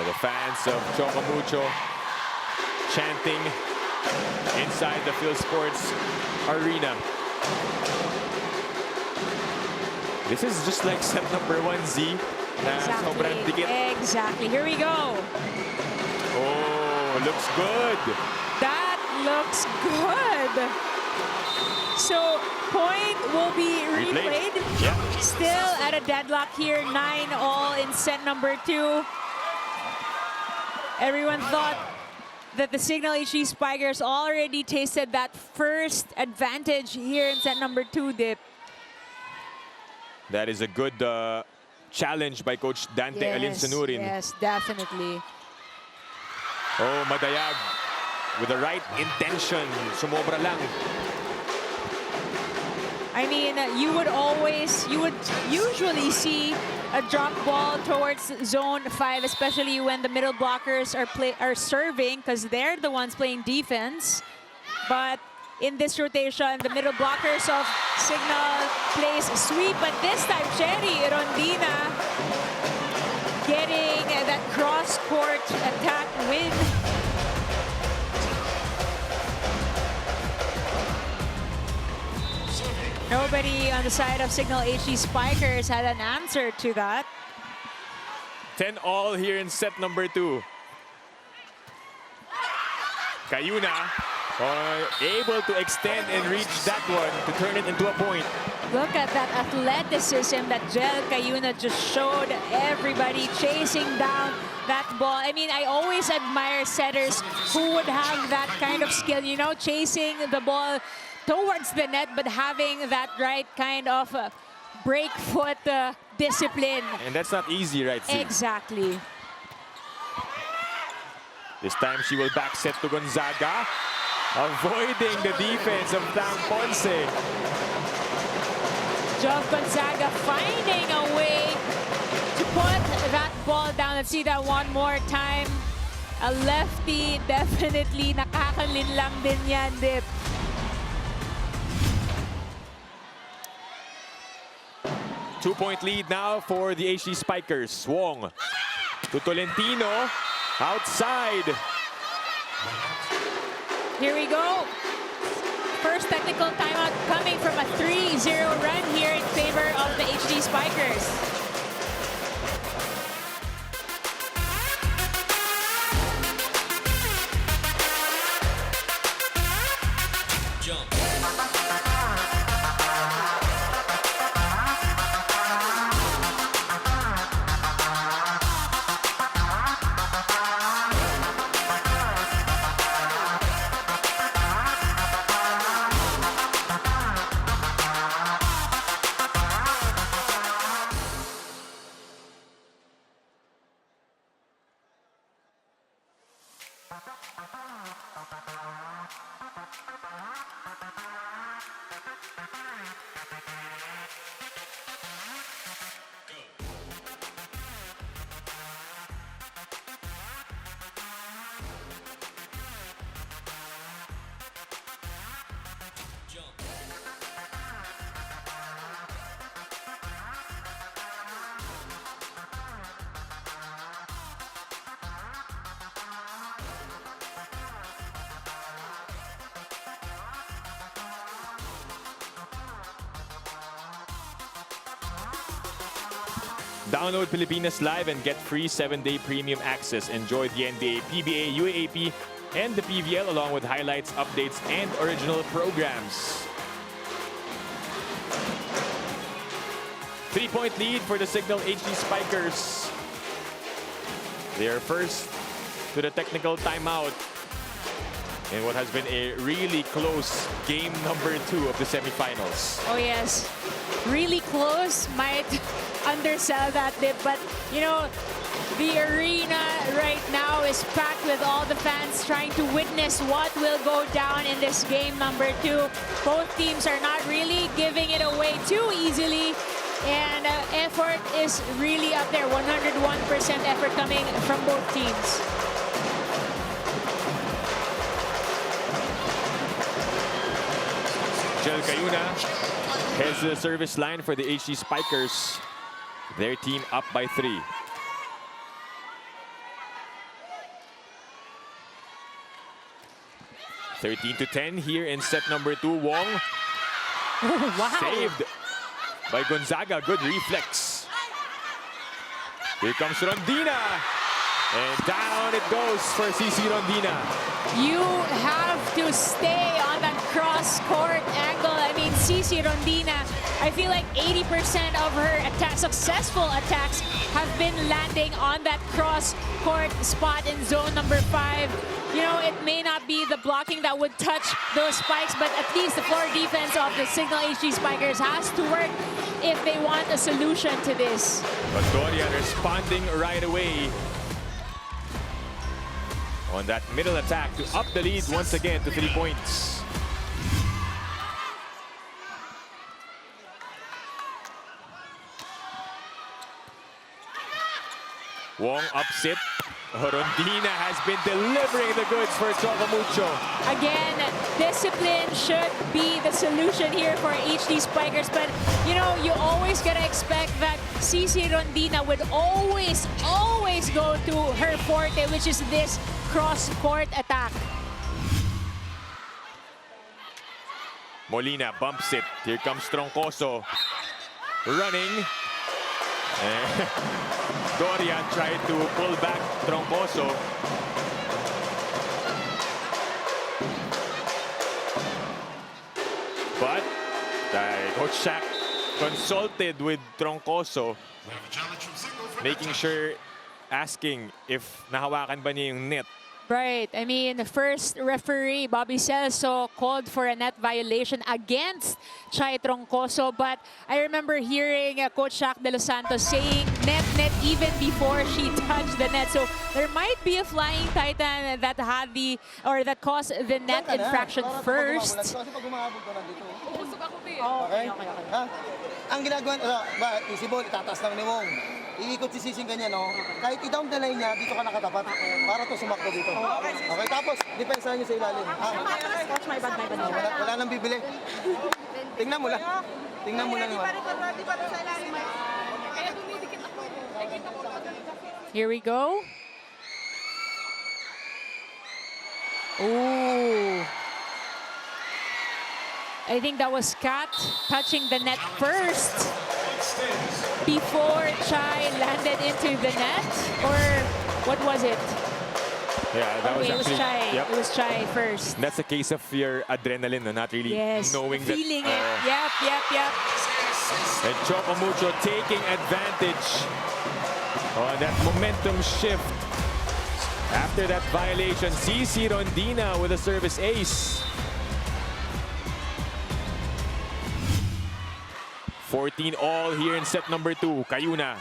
Speaker 2: The fans of Choco Mucho chanting inside the Phil Sports Arena. This is just like set number 1Z. Sobrang dikit.
Speaker 3: Exactly. Here we go.
Speaker 2: Oh, looks good.
Speaker 3: That looks good. So point will be replayed.
Speaker 2: Yeah.
Speaker 3: Still at a deadlock here, 9-all in set number 2. Everyone thought that the Cignal HD Spikers already tasted that first advantage here in set number 2, Dip.
Speaker 2: That is a good challenge by Coach Dante Alinsanurin.
Speaker 3: Yes, definitely.
Speaker 2: Oh, Madayag with the right intention. Sumobra lang.
Speaker 3: I mean, you would usually see a drop ball towards zone 5, especially when the middle blockers are serving, because they're the ones playing defense. But in this rotation, the middle blockers of Cignal plays sweep, but this time Cherry Rondina getting that cross-court attack win. Nobody on the side of Cignal HD Spikers had an answer to that.
Speaker 2: 10-all here in set number 2. Cayuna able to extend and reach that one to turn it into a point.
Speaker 3: Look at that athleticism that Jel Cayuna just showed everybody chasing down that ball. I mean, I always admire setters who would have that kind of skill, you know, chasing the ball towards the net, but having that right kind of break foot discipline.
Speaker 2: And that's not easy, right, Z?
Speaker 3: Exactly.
Speaker 2: This time she will back set to Gonzaga, avoiding the defense of Tang Ponce.
Speaker 3: Jov Gonzaga finding a way to put that ball down. Let's see that one more time. A lefty, definitely nakakalinlang din yan, Dip.
Speaker 2: Two-point lead now for the HD Spikers. Wong to Tolentino, outside.
Speaker 3: Here we go. First technical timeout coming from a 3-0 run here in favor of the HD Spikers.
Speaker 2: Download Pilipinas Live and get free 7-day premium access. Enjoy the NBA, PBA, UAAP, and the PVL along with highlights, updates, and original programs. 3-point lead for the Cignal HD Spikers. They are first to the technical timeout in what has been a really close game number 2 of the semifinals.
Speaker 3: Oh yes, really close. Might undersell that bit, but you know, the arena right now is packed with all the fans trying to witness what will go down in this game number 2. Both teams are not really giving it away too easily, and effort is really up there. 101% effort coming from both teams.
Speaker 2: Jel Cayuna heads to the service line for the HD Spikers. Their team up by 3. (13-10) here in set number 2. Wong
Speaker 3: Wow.
Speaker 2: saved by Gonzaga. Good reflex. Here comes Rondina. And down it goes for CC Rondina.
Speaker 3: You have to stay on that cross-court angle. I mean, Cici Rondina, I feel like 80% of her successful attacks have been landing on that cross-court spot in zone number 5. You know, it may not be the blocking that would touch those spikes, but at least the floor defense of the Cignal HD Spikers has to work if they want a solution to this.
Speaker 2: But Dorian responding right away on that middle attack to up the lead once again to 3 points. Wong upset. Rondina has been delivering the goods for Choco Mucho.
Speaker 3: Again, discipline should be the solution here for HD Spikers. But, you know, you always gotta expect that Cici Rondina would always go to her forte, which is this cross-court attack.
Speaker 2: Molina bumps it. Here comes Troncoso. Running. Dorian tried to pull back Troncoso. But Coach Shaq consulted with Troncoso, making sure, asking if nahawakan ba niya yung net.
Speaker 3: Right. I mean, the first referee, Bobby Celso, called for a net violation against Chai Troncoso. But I remember hearing Coach Shaq de los Santos saying net even before she touched the net. So there might be a Flying Titan that had that caused the net infraction first.
Speaker 9: Okay? Ha? Ang ginagawa, easy ball, itataas lang ni Wong. Iikot si Sising ganyan, no? Kahit i-down the line niya, dito ka nakatapat. Para to sumakto dito. Okay, tapos, depensahan niyo sa ilalim. Ha?
Speaker 4: Watch my bad.
Speaker 9: Wala nang bibili. Tingnan mo lang. Tingnan mo lang.
Speaker 3: Here we go. Ooh. I think that was Kat touching the net first before Chai landed into the net, or what was it?
Speaker 2: Yeah, that was
Speaker 3: Okay, it was
Speaker 2: actually...
Speaker 3: Chai.
Speaker 2: Yep.
Speaker 3: It was Chai first.
Speaker 2: That's a case of your adrenaline, no? Not really knowing that...
Speaker 3: Feeling it. Yep.
Speaker 2: And Choco Mucho taking advantage on that momentum shift. After that violation, Cici Rondina with a service ace. 14 all here in set number 2. Cayuna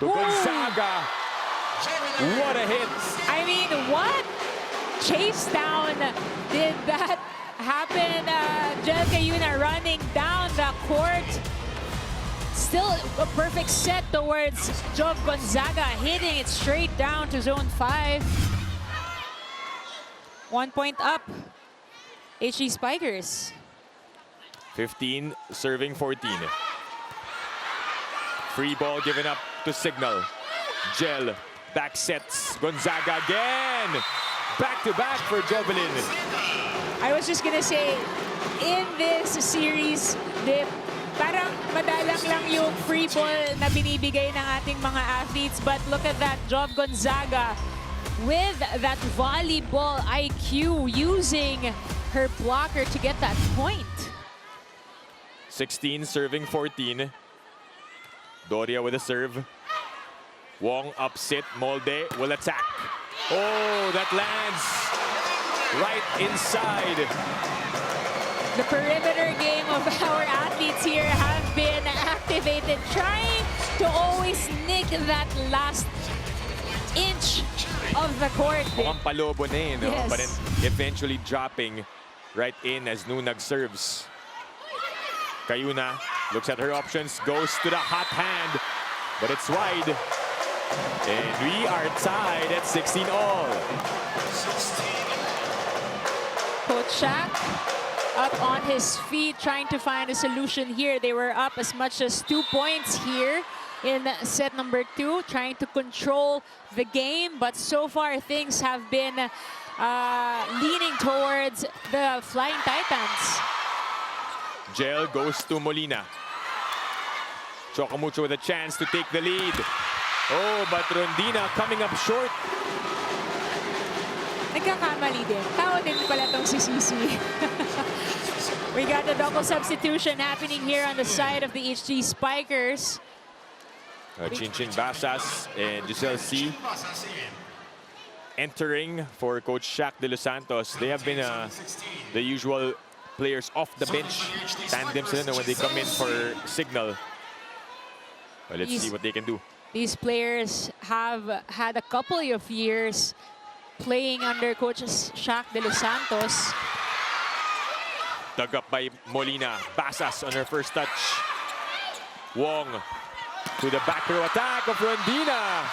Speaker 2: to Gonzaga. What a hit.
Speaker 3: I mean, what chase down did that happen? Jel Cayuna running down the court. Still a perfect set towards Jov Gonzaga, hitting it straight down to zone 5. 1 point up. HD Spikers.
Speaker 2: 15 serving 14. Free ball given up to Cignal. Gel back sets. Gonzaga again. Back to back for Jovelyn.
Speaker 3: I was just gonna say, in this series, parang madalang lang yung free ball na binibigay ng ating mga athletes. But look at that, Jov Gonzaga with that volleyball IQ, using her blocker to get that point.
Speaker 2: 16 serving 14. Doria with a serve. Wong upset. Molde will attack. Oh, that lands right inside.
Speaker 3: The perimeter game of our athletes here have been activated, trying to always nick that last inch of the court.
Speaker 2: Mukhang palobo na eh, no?
Speaker 3: Yes.
Speaker 2: But then eventually dropping right in as Nunag serves. Cayuna looks at her options, goes to the hot hand, but it's wide. And we are tied at 16 all.
Speaker 3: Coach Shaq up on his feet, trying to find a solution here. They were up as much as 2 points here in set number 2, trying to control the game. But so far, things have been leaning towards the Flying Titans.
Speaker 2: Gel goes to Molina. Choco Mucho with a chance to take the lead. Oh, but Rondina coming up short.
Speaker 3: Nagkakamali din. Tao din pala tong si Cici. We got the double substitution happening here on the side of the HD Spikers.
Speaker 2: Chinchin Basas and Giselle C. entering for Coach Shaq De Los Santos. They have been the usual players off the bench. Tandem sila when they come in for Cignal. Well, let's see what they can do.
Speaker 3: These players have had a couple of years playing under Coach Shaq De Los Santos.
Speaker 2: Dug up by Molina. Basas on her first touch. Wong to the back row attack of Rondina.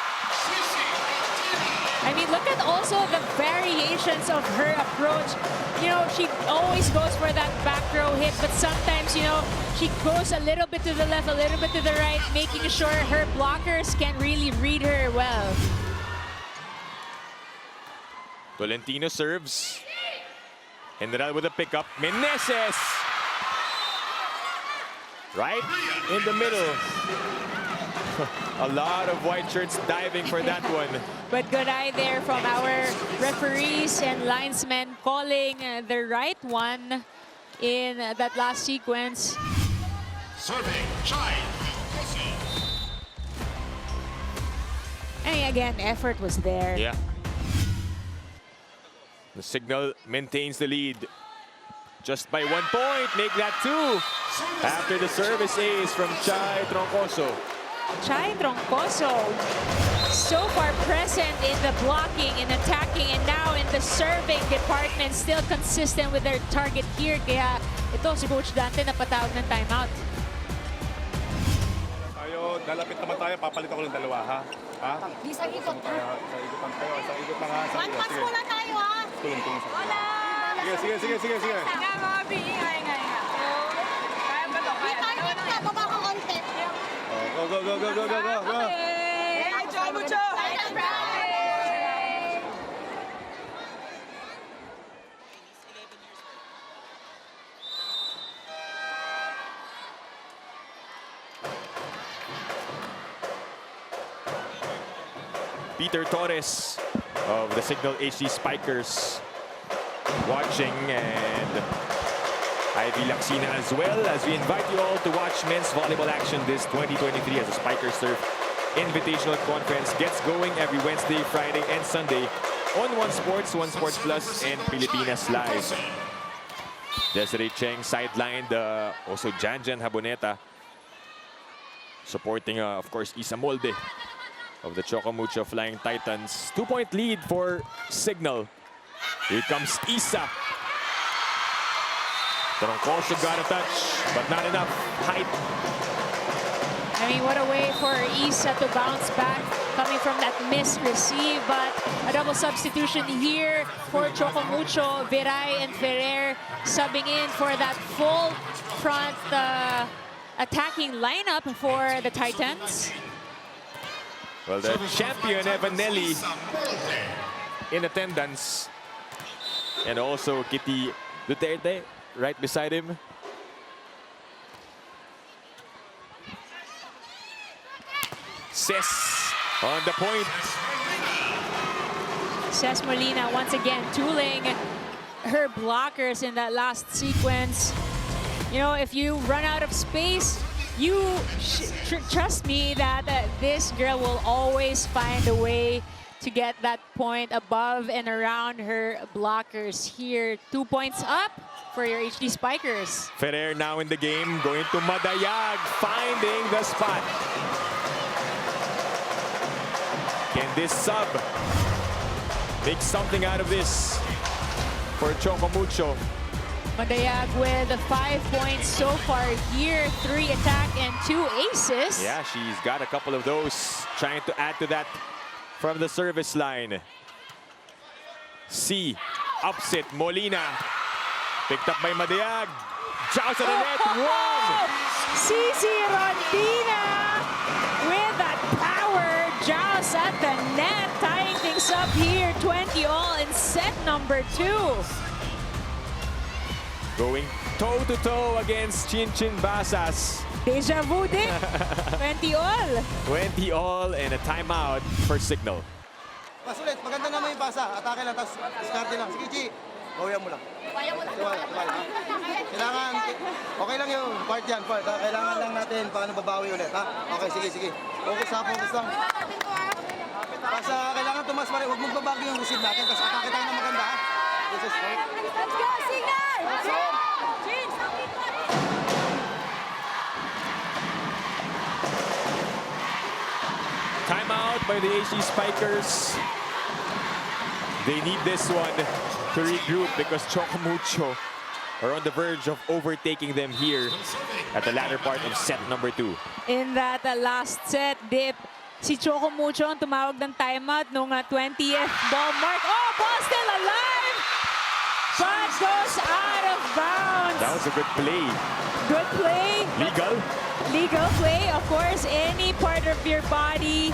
Speaker 3: I mean, look at also the variations of her approach. You know, she always goes for that back row hit, but sometimes, you know, she goes a little bit to the left, a little bit to the right, making sure her blockers can really read her well.
Speaker 2: Tolentino serves. General with a pickup. Meneses. Right in the middle. A lot of white shirts diving for that one.
Speaker 3: But good eye there from our referees and linesmen calling the right one in that last sequence.
Speaker 7: Serving, Chai.
Speaker 3: And again, effort was there.
Speaker 2: Yeah. The Cignal maintains the lead. Just by 1 point, make that 2. After the service ace from Chai Troncoso.
Speaker 3: Chai Troncoso, so far present in the blocking and attacking, and now in the serving department, still consistent with their target here. Kaya ito si Coach Dante napatawag ng timeout.
Speaker 8: Tayo, lalapit naman tayo. Papalit ako ng dalawa, ha? Ha?
Speaker 4: Di sa ikot, ha?
Speaker 8: Sa ikutan tayo. Sa ikot lang, ha?
Speaker 4: One pass muna tayo, ha?
Speaker 8: Tulong sa
Speaker 4: Wala!
Speaker 8: Sige.
Speaker 4: Nga, mga ingay. Kaya ba ito? May target ka, baba ka konti.
Speaker 8: Go.
Speaker 4: Hey, Choco Mucho!
Speaker 2: Peter Torres of the Cignal HD Spikers watching, and Ivy Laxina as well, as we invite you all to watch men's volleyball action this 2023 as the Spikers Surf Invitational Conference gets going every Wednesday, Friday, and Sunday on One Sports, One Sports Plus, and Pilipinas Live. Desiree Cheng sidelined, also Janjan Haboneta supporting, of course, Isa Molde of the Choco Mucho Flying Titans. 2-point lead for Cignal. Here comes Isa. Troncoso got a touch, but not enough height.
Speaker 3: I mean, what a way for Isa to bounce back coming from that missed receive, but a double substitution here for Choco Mucho. Viray and Ferrer subbing in for that full front attacking lineup for the Titans.
Speaker 2: Well, the champion Evanelli in attendance, and also Kitty Duterte right beside him. Cess on the point.
Speaker 3: Cess Molina once again tooling her blockers in that last sequence. You know, if you run out of space, you trust me that this girl will always find a way to get that point above and around her blockers here. 2 points up for your HD Spikers.
Speaker 2: Ferrer now in the game, going to Madayag, finding the spot. Can this sub make something out of this for Choco Mucho?
Speaker 3: Madayag with 5 points so far here, 3 attack and 2 aces.
Speaker 2: Yeah, she's got a couple of those, trying to add to that from the service line. C, upset, Molina. Picked up by Madayag. Joust at the net, one!
Speaker 3: Cici Rondina with that power. Joust at the net, tying things up here. 20 all in set number 2.
Speaker 2: Going toe-to-toe against Chinchin Basas.
Speaker 3: Deja vu din. 20 all.
Speaker 2: 20 all and a timeout for Cignal.
Speaker 9: Pas ulit, maganda naman yung pasa. Atake lang, tapos diskarte lang. Sige, Chi. Bawian mo lang. Tiwala, tiwala. Kailangan, okay lang yun. Part yan, part. Ha? Kailangan lang natin paano babawi ulit. Ha? Okay, sige, sige. Focus ha, focus lang. Basta kailangan tumas pa rin. Huwag mong babago yung receive natin. Kasi atake tayo na maganda. Ha? This is right.
Speaker 4: Let's go, Cignal!
Speaker 2: Timeout by the HD Spikers. They need this one to regroup because Choco Mucho are on the verge of overtaking them here at the latter part of set number 2.
Speaker 3: In that last set, Dip, si Choco Mucho ang tumawag ng timeout nung 20th ball mark. Oh, ball still alive! But goes out of bounds.
Speaker 2: That was a good play.
Speaker 3: Good play.
Speaker 2: Legal.
Speaker 3: Legal play. Of course, any part of your body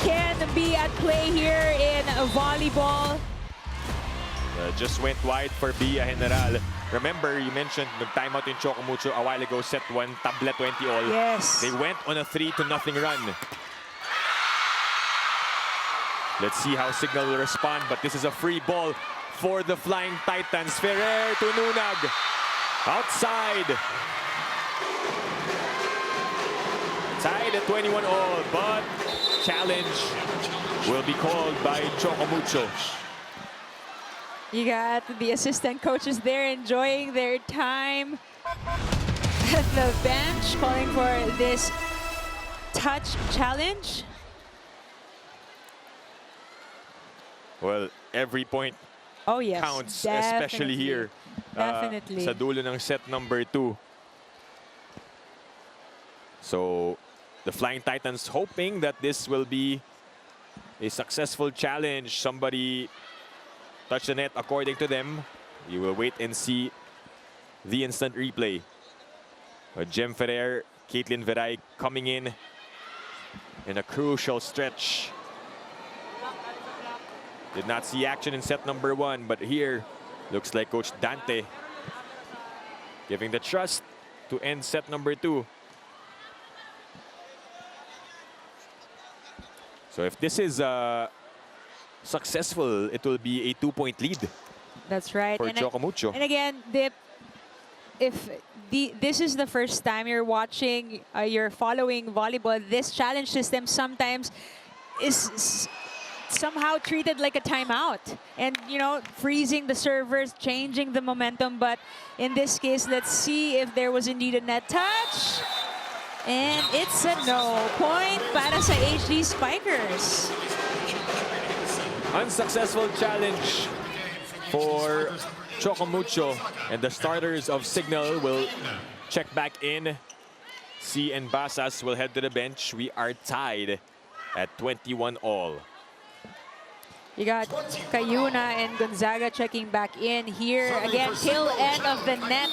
Speaker 3: can be at play here in volleyball.
Speaker 2: Just went wide for Bia General. Remember, you mentioned nag-timeout in Choco Mucho a while ago, set 1, tabla 20 all.
Speaker 3: Yes.
Speaker 2: They went on a 3-0 run. Let's see how Cignal will respond, but this is a free ball for the Flying Titans. Ferrer to Nunag. Outside. Tied at 21 all, but challenge will be called by Choco Mucho.
Speaker 3: You got the assistant coaches there enjoying their time at the bench, calling for this touch challenge.
Speaker 2: Well, every point
Speaker 3: Oh yes,
Speaker 2: counts,
Speaker 3: definitely.
Speaker 2: especially here
Speaker 3: Definitely.
Speaker 2: sa dulo ng set number 2. So, the Flying Titans hoping that this will be a successful challenge. Somebody touch the net according to them. You will wait and see the instant replay. Jem Ferrer, Caitlin Veray coming in a crucial stretch. Did not see action in set number 1, but here looks like Coach Dante giving the trust to end set number 2. So if this is successful, it will be a 2-point lead
Speaker 3: That's right.
Speaker 2: for Choco Mucho.
Speaker 3: And again, Dip, if this is the first time you're watching, you're following volleyball, this challenge system sometimes is somehow treated like a timeout. And, you know, freezing the servers, changing the momentum. But in this case, let's see if there was indeed a net touch. And it's a no. Point para sa HD Spikers.
Speaker 2: Unsuccessful challenge for Choco Mucho, and the starters of Cignal will check back in. C and Basas will head to the bench. We are tied at 21 all.
Speaker 3: You got Cayuna and Gonzaga checking back in here. Again, tail end of the net.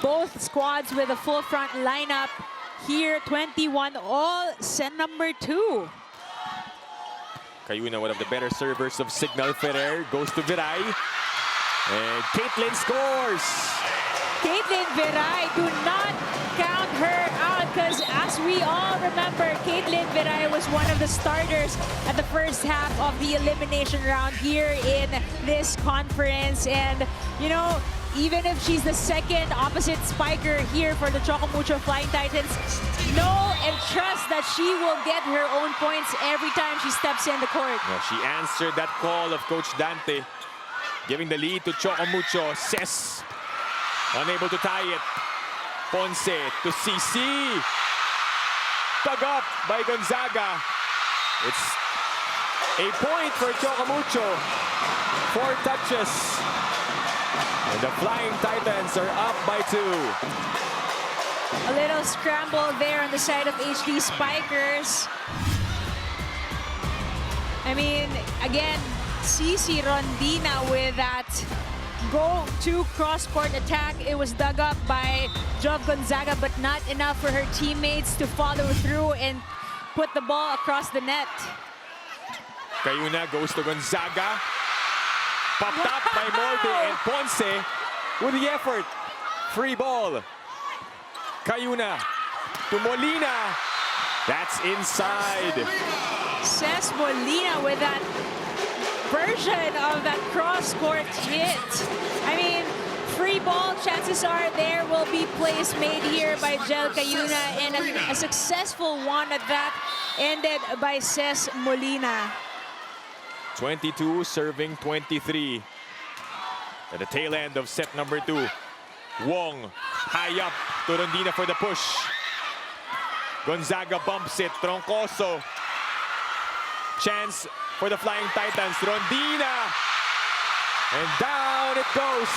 Speaker 3: Both squads with a full front lineup. Here, 21 all, set number 2.
Speaker 2: Cayuna, one of the better servers of Cignal. Ferrer goes to Viray. And Caitlin scores!
Speaker 3: Caitlin Veray, do not count her out because as we all remember, Caitlin Veray was one of the starters at the first half of the elimination round here in this conference. And, you know, even if she's the second opposite spiker here for the Choco Mucho Flying Titans, know and trust that she will get her own points every time she steps in the court.
Speaker 2: Yeah, she answered that call of Coach Dante, giving the lead to Choco Mucho. Ses, unable to tie it. Ponce to CC. Dug up by Gonzaga. It's a point for Choco Mucho. 4 touches. And the Flying Titans are up by 2.
Speaker 3: A little scramble there on the side of HD Spikers. I mean, again, Cici Rondina with that go-to cross-court attack. It was dug up by Jov Gonzaga, but not enough for her teammates to follow through and put the ball across the net.
Speaker 2: Cayuna goes to Gonzaga. Popped up by Molde and Ponce with the effort. Free ball. Cayuna to Molina. That's inside.
Speaker 3: Ces Molina with that version of that cross-court hit. I mean, free ball, chances are there will be plays made here by Jel Cayuna, and a successful one at that, ended by Ces Molina.
Speaker 2: 22 serving 23. At the tail end of set number 2. Wong high up to Rondina for the push. Gonzaga bumps it. Troncoso. Chance for the Flying Titans. Rondina. And down it goes.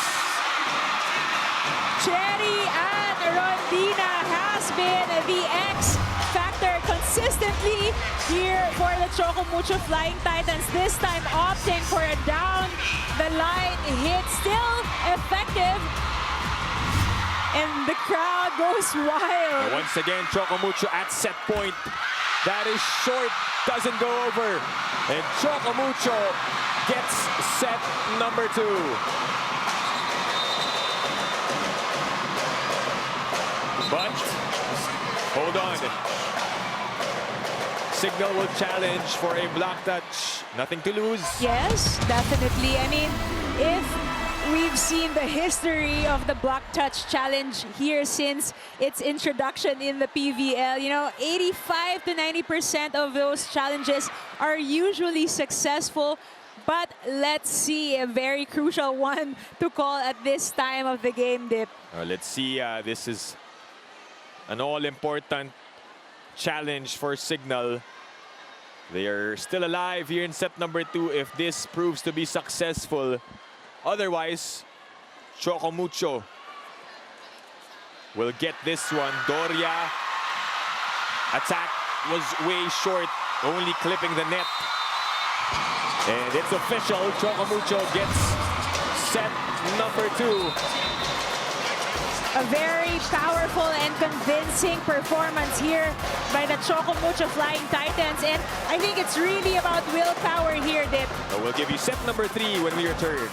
Speaker 3: Cherry and Rondina has been the X factor consistently here for the Choco Mucho Flying Titans. This time opting for a down the line hit, still effective. And the crowd goes wild.
Speaker 2: And once again, Choco Mucho at set point. That is short, doesn't go over. And Choco Mucho gets set number 2. But, hold on. Cignal will challenge for a block touch. Nothing to lose.
Speaker 3: Yes, definitely. I mean, if we've seen the history of the block touch challenge here since its introduction in the PVL, you know, 85 to 90% of those challenges are usually successful. But let's see, a very crucial one to call at this time of the game, Dip.
Speaker 2: Let's see, this is an all-important challenge for Cignal. They are still alive here in set number 2 if this proves to be successful. Otherwise, Choco Mucho will get this one. Doria attack was way short, only clipping the net. And it's official, Choco Mucho gets set number 2.
Speaker 3: A very powerful and convincing performance here by the Choco Mucho Flying Titans. And I think it's really about willpower here, Dip.
Speaker 2: We'll give you set number 3 when we return.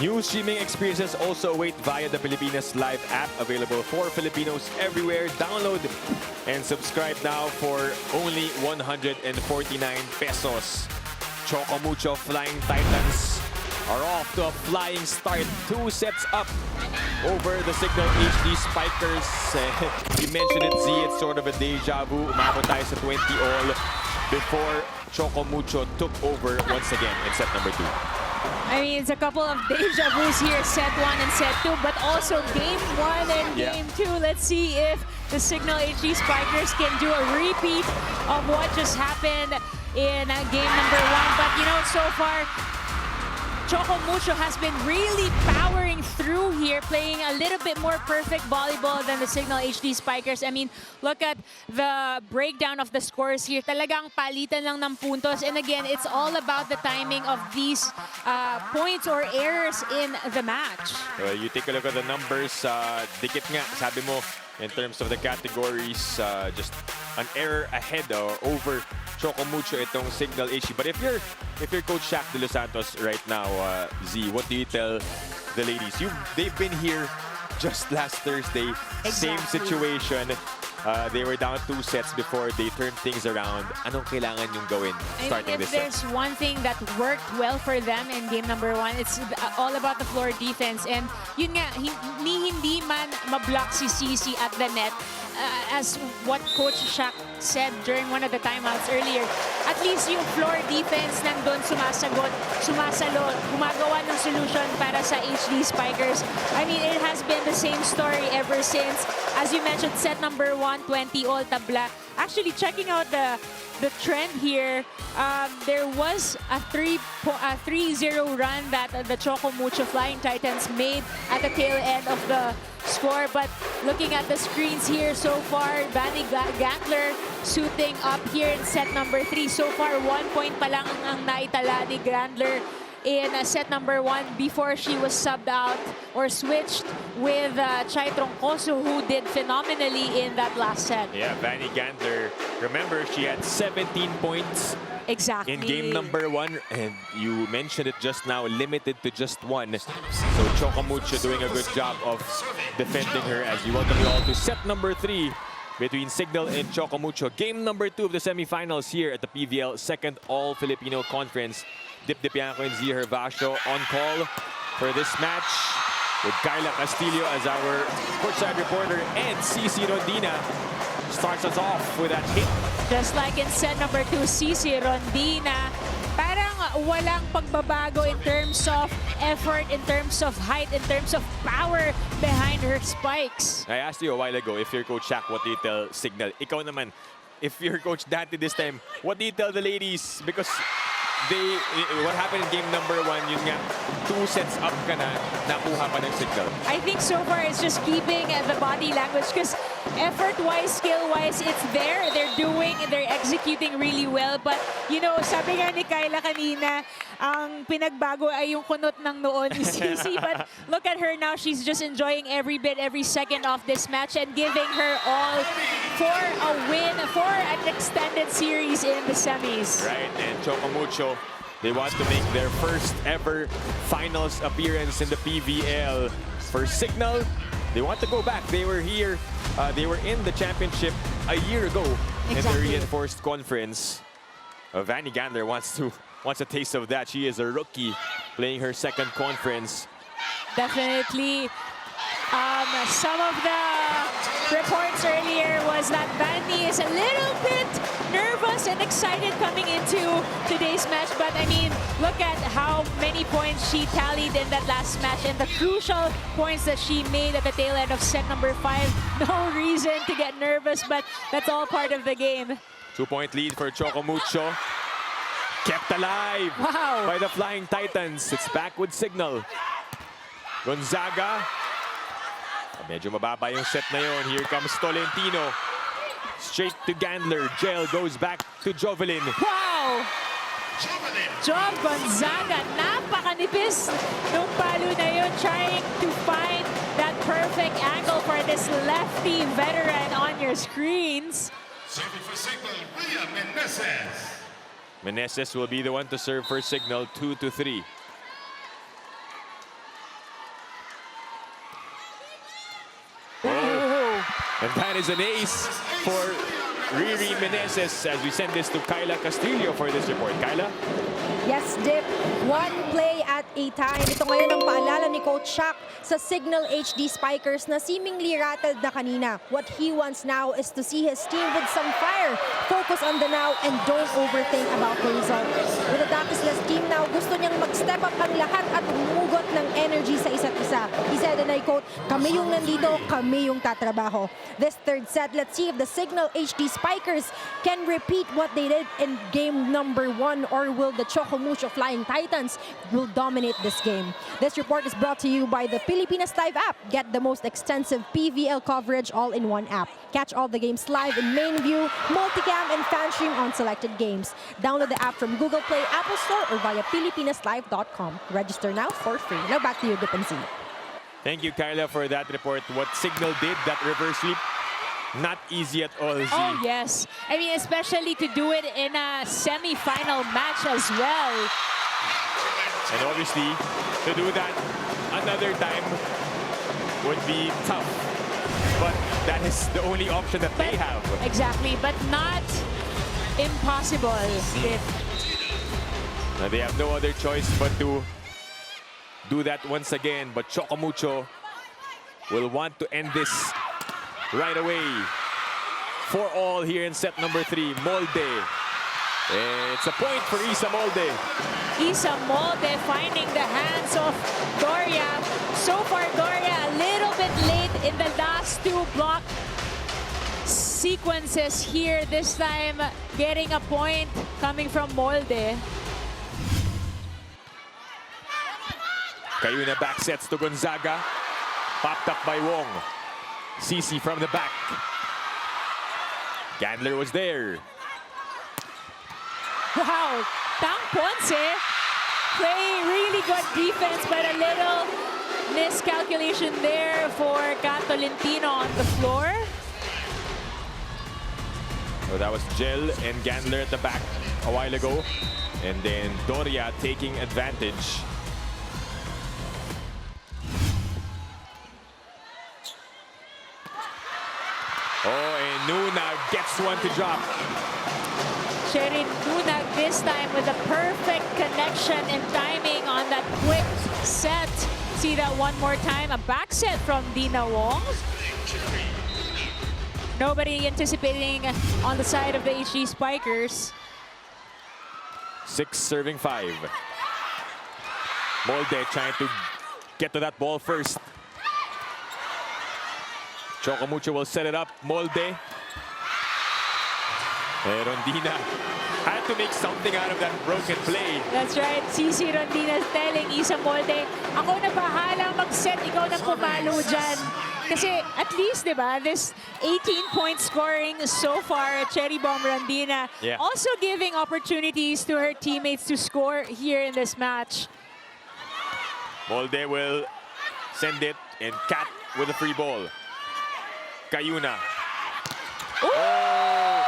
Speaker 2: New streaming experiences also await via the Pilipinas Live app, available for Filipinos everywhere. Download and subscribe now for only 149 pesos. Choco Mucho Flying Titans are off to a flying start. 2 sets up over the Cignal HD Spikers. You mentioned it, Z, it's sort of a deja vu. Umabot tayo sa 20-all before Choco Mucho took over once again in set number 2.
Speaker 3: I mean, it's a couple of deja vus here, set 1 and set 2, but also game 1 and game 2. Let's see if the Cignal HD Spikers can do a repeat of what just happened in game number 1. But you know, so far, Choco Mucho has been really powering through here, playing a little bit more perfect volleyball than the Cignal HD Spikers. I mean, look at the breakdown of the scores here. Talagang palitan lang ng puntos. And again, it's all about the timing of these points or errors in the match.
Speaker 2: You take a look at the numbers. Dikit nga, sabi mo, in terms of the categories, just an error ahead or over Choco Mucho itong Cignal HD. But if you're Coach Shaq de Los Santos right now, Z, what do you tell the ladies? They've been here just last Thursday. Same situation. They were down 2 sets before they turned things around. Anong kailangan yung gawin starting this set?
Speaker 3: If there's one thing that worked well for them in game number 1, it's all about the floor defense. And yun nga, hindi man mablock si Cici at the net, as what Coach Shaq said during one of the timeouts earlier, at least yung floor defense nandun sumasalo, gumagawa ng solution para sa HD Spikers. I mean, it has been the same story ever since. As you mentioned, set number 1, 20-all tabla. Actually, checking out the trend here, there was a 3-0 run that the Choco Mucho Flying Titans made at the tail end of the score. But looking at the screens here so far, Vanny Gantler suiting up here in set number 3. So far, 1 point pa lang ang naitala ni Gantler in set number 1 before she was subbed out or switched with Chai Troncoso, who did phenomenally in that last set.
Speaker 2: Yeah, Vanny Gantler, remember, she had 17 points
Speaker 3: exactly
Speaker 2: in game number 1, and you mentioned it just now, limited to just 1. So Choco Mucho doing a good job of defending her, as you welcome you all to set number 3 between Cignal and Choco Mucho. Game number 2 of the semifinals here at the PVL second All-Filipino Conference. Dip Bianco and Z Hervasio on call for this match, with Kyla Castillo as our courtside reporter, and Cici Rondina starts us off with that hit.
Speaker 3: Just like in set number 2, Cici Rondina, parang walang pagbabago in terms of effort, in terms of height, in terms of power behind her spikes.
Speaker 2: I asked you a while ago, if you're Coach Shaq, what do you tell Cignal? Ikaw naman, if you're Coach Dante this time, what do you tell the ladies? Because what happened in game number 1, yun nga, 2 sets up ka na, nakuha pa ng Cignal.
Speaker 3: I think so far it's just keeping the body language, because effort-wise, skill-wise, it's there. They're executing really well. But, you know, sabi nga ni Kyla kanina, ang pinagbago ay yung kunot ng noon ni Cici. But look at her now. She's just enjoying every bit, every second of this match and giving her all for a win, for an extended series in the semis.
Speaker 2: Right, and Choco Mucho, they want to make their first ever finals appearance in the PVL. For Cignal, they want to go back. They were here, they were in the championship a year ago in the reinforced conference. Vanny Gantler wants a taste of that. She is a rookie playing her second conference.
Speaker 3: Definitely. Some of the reports earlier was that Vanny is a little bit nervous and excited coming into today's match. But I mean, look at how many points she tallied in that last match and the crucial points that she made at the tail end of set number 5. No reason to get nervous, but that's all part of the game.
Speaker 2: 2-point lead for Choco Mucho. Kept alive by the Flying Titans. It's back with Cignal. Gonzaga. Medyo mababa yung set na yun. Here comes Tolentino. Straight to Gandler. Jail goes back to Jovelyn.
Speaker 3: Wow! Job Gonzaga, napakanipis nung palo na yun, trying to find that perfect angle for this lefty veteran on your screens.
Speaker 7: Serving for Cignal, William Meneses.
Speaker 2: Meneses will be the one to serve for Cignal, 2-3. And that is an ace for Riri Meneses as we send this to Kyla Castillo for this report. Kyla?
Speaker 4: Yes, Dip. One play at a time. Ito ngayon ang paalala ni Coach Shaq sa Cignal HD Spikers na seemingly rattled na kanina. What he wants now is to see his team with some fire. Focus on the now and don't overthink about the result. With a Dakisless team now, gusto niyang mag-step up ang lahat at umugot ng energy sa isa't isa. He said, and I quote, "Kami yung nandito, kami yung tatrabaho." This third set, let's see if the Cignal HD Spikers can repeat what they did in game number 1, or will the Choco Mucho Flying Titans will dominate this game. This report is brought to you by the Pilipinas Live app. Get the most extensive PVL coverage all in one app. Catch all the games live in main view, multicam, and fan stream on selected games. Download the app from Google Play, Apple Store, or via PilipinasLive.com. Register now for free. Now back to you, Dipensi.
Speaker 2: Thank you, Kyla, for that report. What Cignal did, that reverse sweep, not easy at all, Z.
Speaker 3: Oh, yes. I mean, especially to do it in a semi-final match as well.
Speaker 2: And obviously, to do that another time would be tough. But that is the only option that they have.
Speaker 3: Exactly, but not impossible.
Speaker 2: They have no other choice but to do that once again. But Choco Mucho will want to end this right away. 4-all here in set number 3. Molde. It's a point for Isa Molde.
Speaker 3: Isa Molde finding the hands of Doria. So far, Doria a little bit late in the last 2 block sequences here. This time, getting a point coming from Molde.
Speaker 2: Cayuna back sets to Gonzaga. Popped up by Wong. Cici from the back. Gandler was there.
Speaker 3: Wow, Tang Ponce playing really good defense, but a little miscalculation there for Tolentino on the floor.
Speaker 2: So that was Gel and Gandler at the back a while ago. And then Doria taking advantage. Oh, and Nuna gets one to drop.
Speaker 3: Sherin Nunag this time with a perfect connection and timing on that quick set. See that one more time. A back set from Dina Wong. Nobody anticipating on the side of the HD Spikers.
Speaker 2: 6 serving 5. Molde trying to get to that ball first. Choco Mucho will set it up. Molde. Rondina had to make something out of that broken play.
Speaker 3: That's right. Cici Rondina telling Isa Molde, ako na bahala mag-set, ikaw na pumalo dyan. Kasi at least, di ba, this 18-point scoring so far, Cherry Bomb Rondina, also giving opportunities to her teammates to score here in this match.
Speaker 2: Molde will send it, and Cat with a free ball. Cayuna. Oh!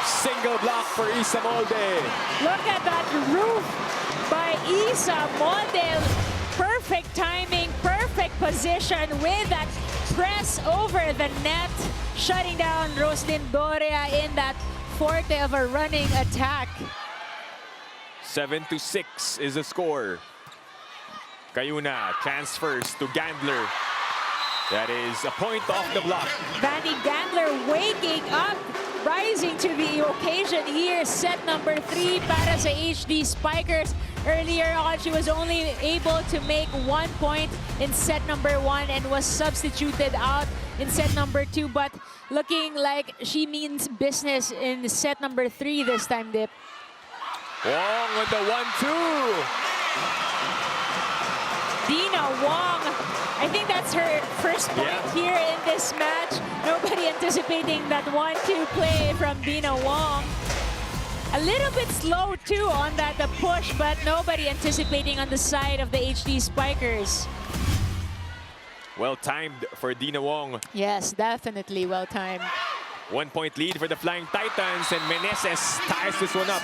Speaker 2: Single block for Isa Molde.
Speaker 3: Look at that roof by Isa Molde. Perfect timing, perfect position with that press over the net, shutting down Roslyn Doria in that forte of a running attack.
Speaker 2: 7-6 is the score. Cayuna transfers to Gandler. That is a point off the block.
Speaker 3: Vanny Gandler waking up, rising to the occasion here. Set number 3 para sa HD Spikers. Earlier on, she was only able to make 1 point in set number 1 and was substituted out in set number 2. But looking like she means business in set number 3 this time, Dip.
Speaker 2: Wong with the 1-2.
Speaker 3: Dina Wong, I think that's her first point here in this match. Nobody anticipating that 1-2 play from Dina Wong. A little bit slow too on that the push, but nobody anticipating on the side of the HD Spikers.
Speaker 2: Well timed for Dina Wong.
Speaker 3: Yes, definitely well timed.
Speaker 2: 1 point lead for the Flying Titans, and Meneses ties this one up.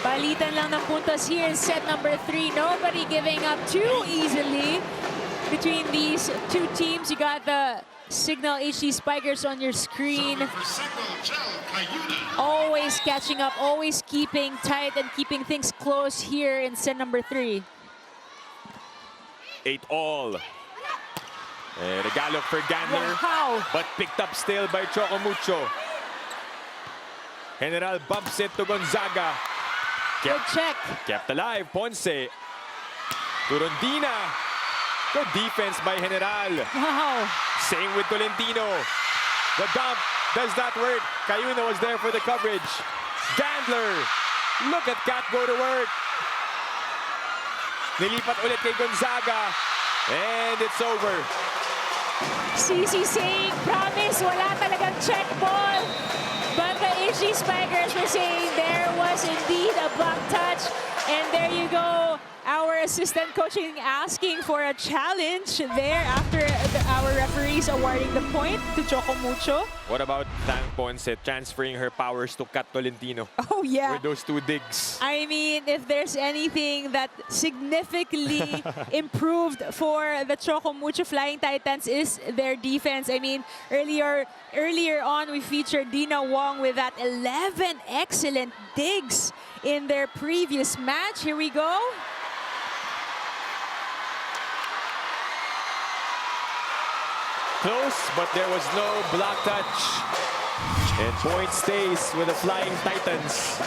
Speaker 3: Palitan lang ng puntos here in set number 3. Nobody giving up too easily between these two teams. You got the Cignal HD Spikers on your screen. Always catching up, always keeping tight and keeping things close here in set number 3.
Speaker 2: 8-all. Regalo for Gandler.
Speaker 3: Wow.
Speaker 2: But picked up still by Choco Mucho. General bumps it to Gonzaga.
Speaker 3: Good check.
Speaker 2: Kept alive. Ponce. To Rondina. Good defense by General.
Speaker 3: Wow.
Speaker 2: Same with Tolentino. The dump does not work. Cayuna was there for the coverage. Gandler. Look at Kat go to work. Nilipat ulit kay Gonzaga. And it's over.
Speaker 3: CC saying, promise, wala talagang check ball. But the HD Spikers were saying there was indeed a block touch. And there you go. Our assistant coaching asking for a challenge there after our referees awarding the point to Choco Mucho.
Speaker 2: What about Tang Ponce transferring her powers to Kat Tolentino?
Speaker 3: Oh, yeah.
Speaker 2: With those 2 digs.
Speaker 3: I mean, if there's anything that significantly improved for the Choco Mucho Flying Titans is their defense. I mean, earlier on, we featured Dina Wong with that 11 excellent digs in their previous match. Here we go.
Speaker 2: Close, but there was no block touch. And point stays with the Flying Titans.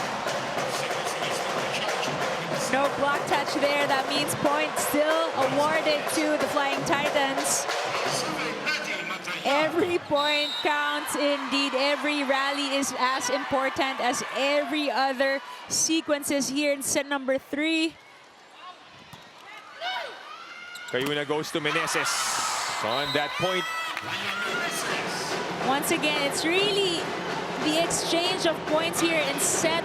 Speaker 3: No block touch there. That means point still awarded to the Flying Titans. Every point counts indeed. Every rally is as important as every other sequences here in set number 3.
Speaker 2: Cayuna goes to Meneses on that point.
Speaker 3: Once again, it's really the exchange of points here in set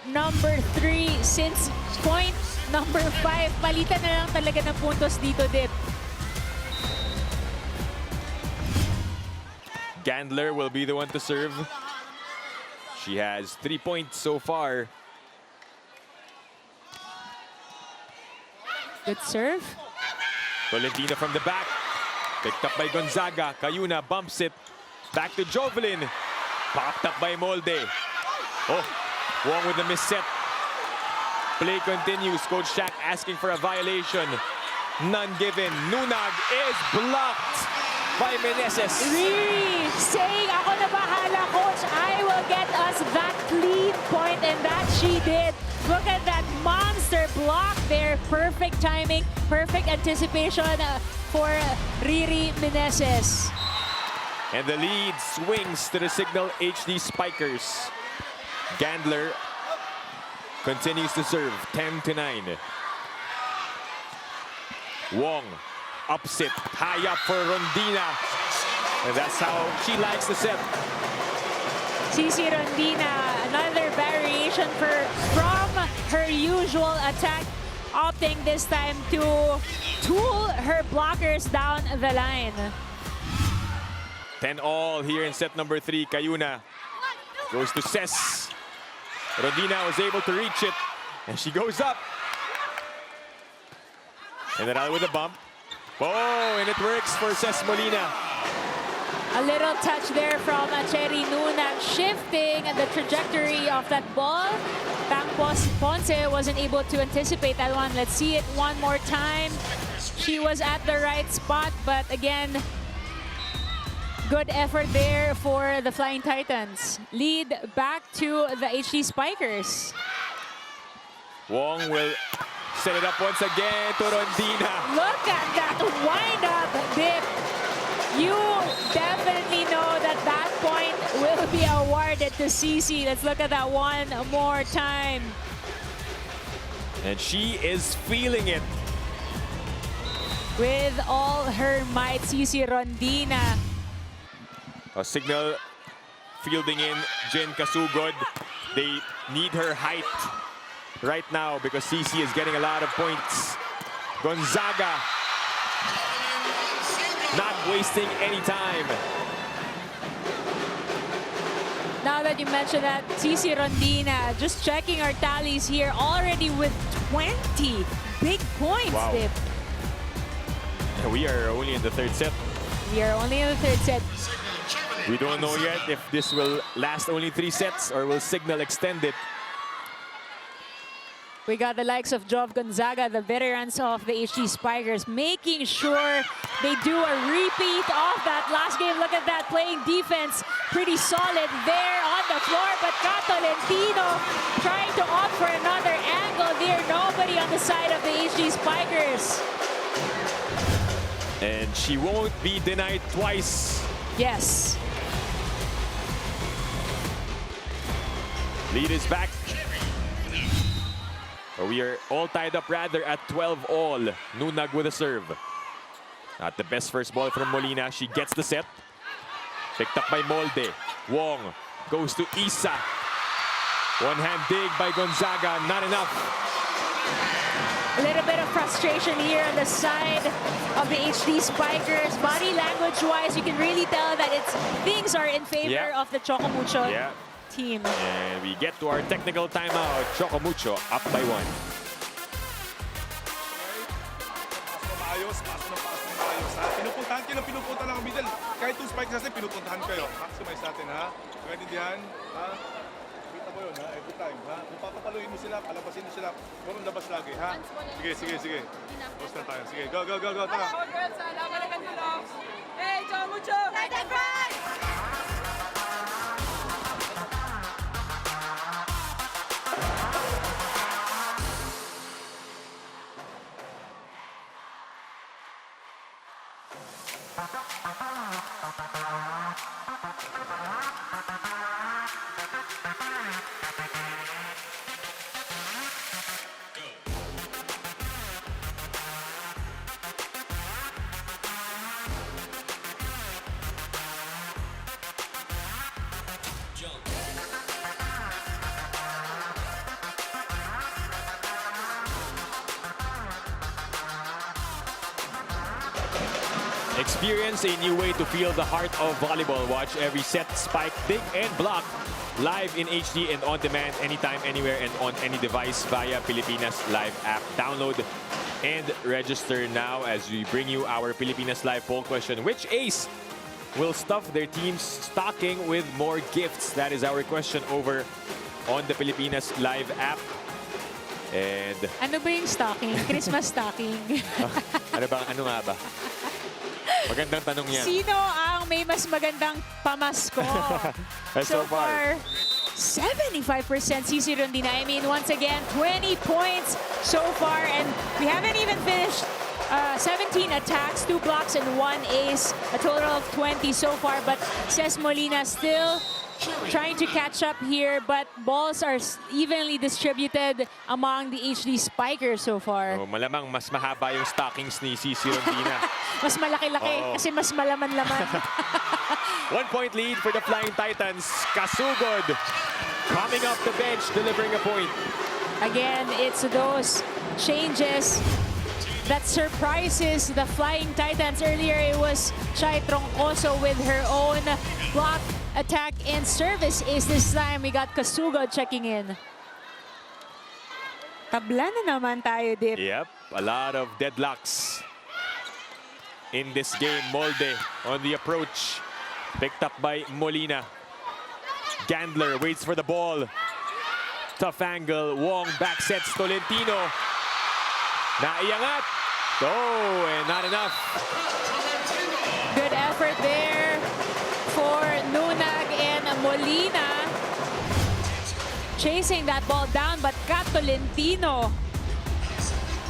Speaker 3: number 3 since point number 5. Palitan na lang talaga ng puntos dito, Dip.
Speaker 2: Gandler will be the one to serve. She has 3 points so far.
Speaker 3: Good serve.
Speaker 2: Tolentino from the back. Picked up by Gonzaga. Cayuna bumps it. Back to Jovelyn. Popped up by Molde. Oh, Wong with the misset. Play continues. Coach Shaq asking for a violation. None given. Nunag is blocked by Meneses.
Speaker 3: Really saying, ako na bahala, coach. I will get us that clean point, and that she did. Look at that monster block there. Perfect timing, perfect anticipation for Riri Meneses.
Speaker 2: And the lead swings to the Cignal HD Spikers. Gandler continues to serve, 10-9. Wong ups it, high up for Rondina. And that's how she likes the set.
Speaker 3: CC Rondina, another variation from her usual attack, opting this time to tool her blockers down the line.
Speaker 2: 10-all here in set number 3. Cayuna goes to Ses. Rondina was able to reach it, and she goes up. And then out with a bump. Oh, and it works for Ses Molina.
Speaker 3: A little touch there from Cherry Nunag, shifting the trajectory of that ball. Tang Ponce wasn't able to anticipate that one. Let's see it one more time. She was at the right spot, but again, good effort there for the Flying Titans. Lead back to the HD Spikers.
Speaker 2: Wong will set it up once again to Rondina.
Speaker 3: Look at that wind-up dip. You definitely know that that point will be awarded to CC. Let's look at that one more time.
Speaker 2: And she is feeling it.
Speaker 3: With all her might, CC Rondina.
Speaker 2: A Cignal fielding in Jen Kasugod. They need her height right now because CC is getting a lot of points. Gonzaga not wasting any time.
Speaker 3: Now that you mentioned that, CC Rondina, just checking our tallies here, already with 20 big points,
Speaker 2: Wow.
Speaker 3: Dip.
Speaker 2: We are only in the 3rd set.
Speaker 3: We are only in the third set.
Speaker 2: We don't know yet if this will last only 3 sets or will Cignal extend it.
Speaker 3: We got the likes of Jov Gonzaga, the veterans of the HD Spikers, making sure they do a repeat of that last game. Look at that, playing defense pretty solid there on the floor. But Tolentino trying to opt for another angle there. Nobody on the side of the HD Spikers.
Speaker 2: And she won't be denied twice.
Speaker 3: Yes.
Speaker 2: Lead is back. We are all tied up rather at 12 all. Nunag with a serve. Not the best first ball from Molina. She gets the set. Picked up by Molde. Wong goes to Isa. One-hand dig by Gonzaga. Not enough.
Speaker 3: A little bit of frustration here on the side of the HD Spikers. Body language-wise, you can really tell that things are in favor of the Choco Mucho team.
Speaker 2: And we get to our technical timeout. Choco Mucho up by 1.
Speaker 8: Maayos, paso ng maayos, ha? Pinupuntahan kayo ng pinupuntahan ng middle. Kahit 2 spikes natin, pinupuntahan kayo. Maximize natin, ha? Maintindihan, ha? Kita mo yun, ha? Every time, ha? Kung papapaluin mo sila, palabasin mo sila, purong labas lagi, ha? Sige. Post na tayo. Sige, go. Tara.
Speaker 6: Hey, Choco Mucho! Titan Pride!
Speaker 2: Experience a new way to feel the heart of volleyball. Watch every set, spike, dig, and block live in HD and on demand anytime, anywhere, and on any device via Pilipinas Live app. Download and register now as we bring you our Pilipinas Live poll question. Which ace will stuff their team's stocking with more gifts? That is our question over on the Pilipinas Live app. And
Speaker 3: ano ba yung stocking? Christmas stocking.
Speaker 2: ano nga ba? Magandang tanong yan.
Speaker 3: Sino ang may mas magandang pamasko? So far, 75% CC Rondina. I mean, once again, 20 points so far. And we haven't even finished 17 attacks, 2 blocks, and 1 ace. A total of 20 so far. But Ces Molina still trying to catch up here, but balls are evenly distributed among the HD Spikers so far.
Speaker 2: Oh, malamang mas mahaba yung stockings ni CC Rondina.
Speaker 3: Mas malaki-laki kasi mas malaman-laman.
Speaker 2: 1 point lead for the Flying Titans. Kasugod coming off the bench, delivering a point.
Speaker 3: Again, it's those changes that surprises the Flying Titans. Earlier, it was Chai Troncoso with her own block, attack, and service ace. This time, we got Kasugod checking in. Tabla na naman tayo, Dip.
Speaker 2: Yep, a lot of deadlocks in this game. Molde on the approach. Picked up by Molina. Gandler waits for the ball. Tough angle. Wong back sets Tolentino. Naiangat. Oh, and not enough.
Speaker 3: Good effort there for Nunag and Molina. Chasing that ball down, but Kat Tolentino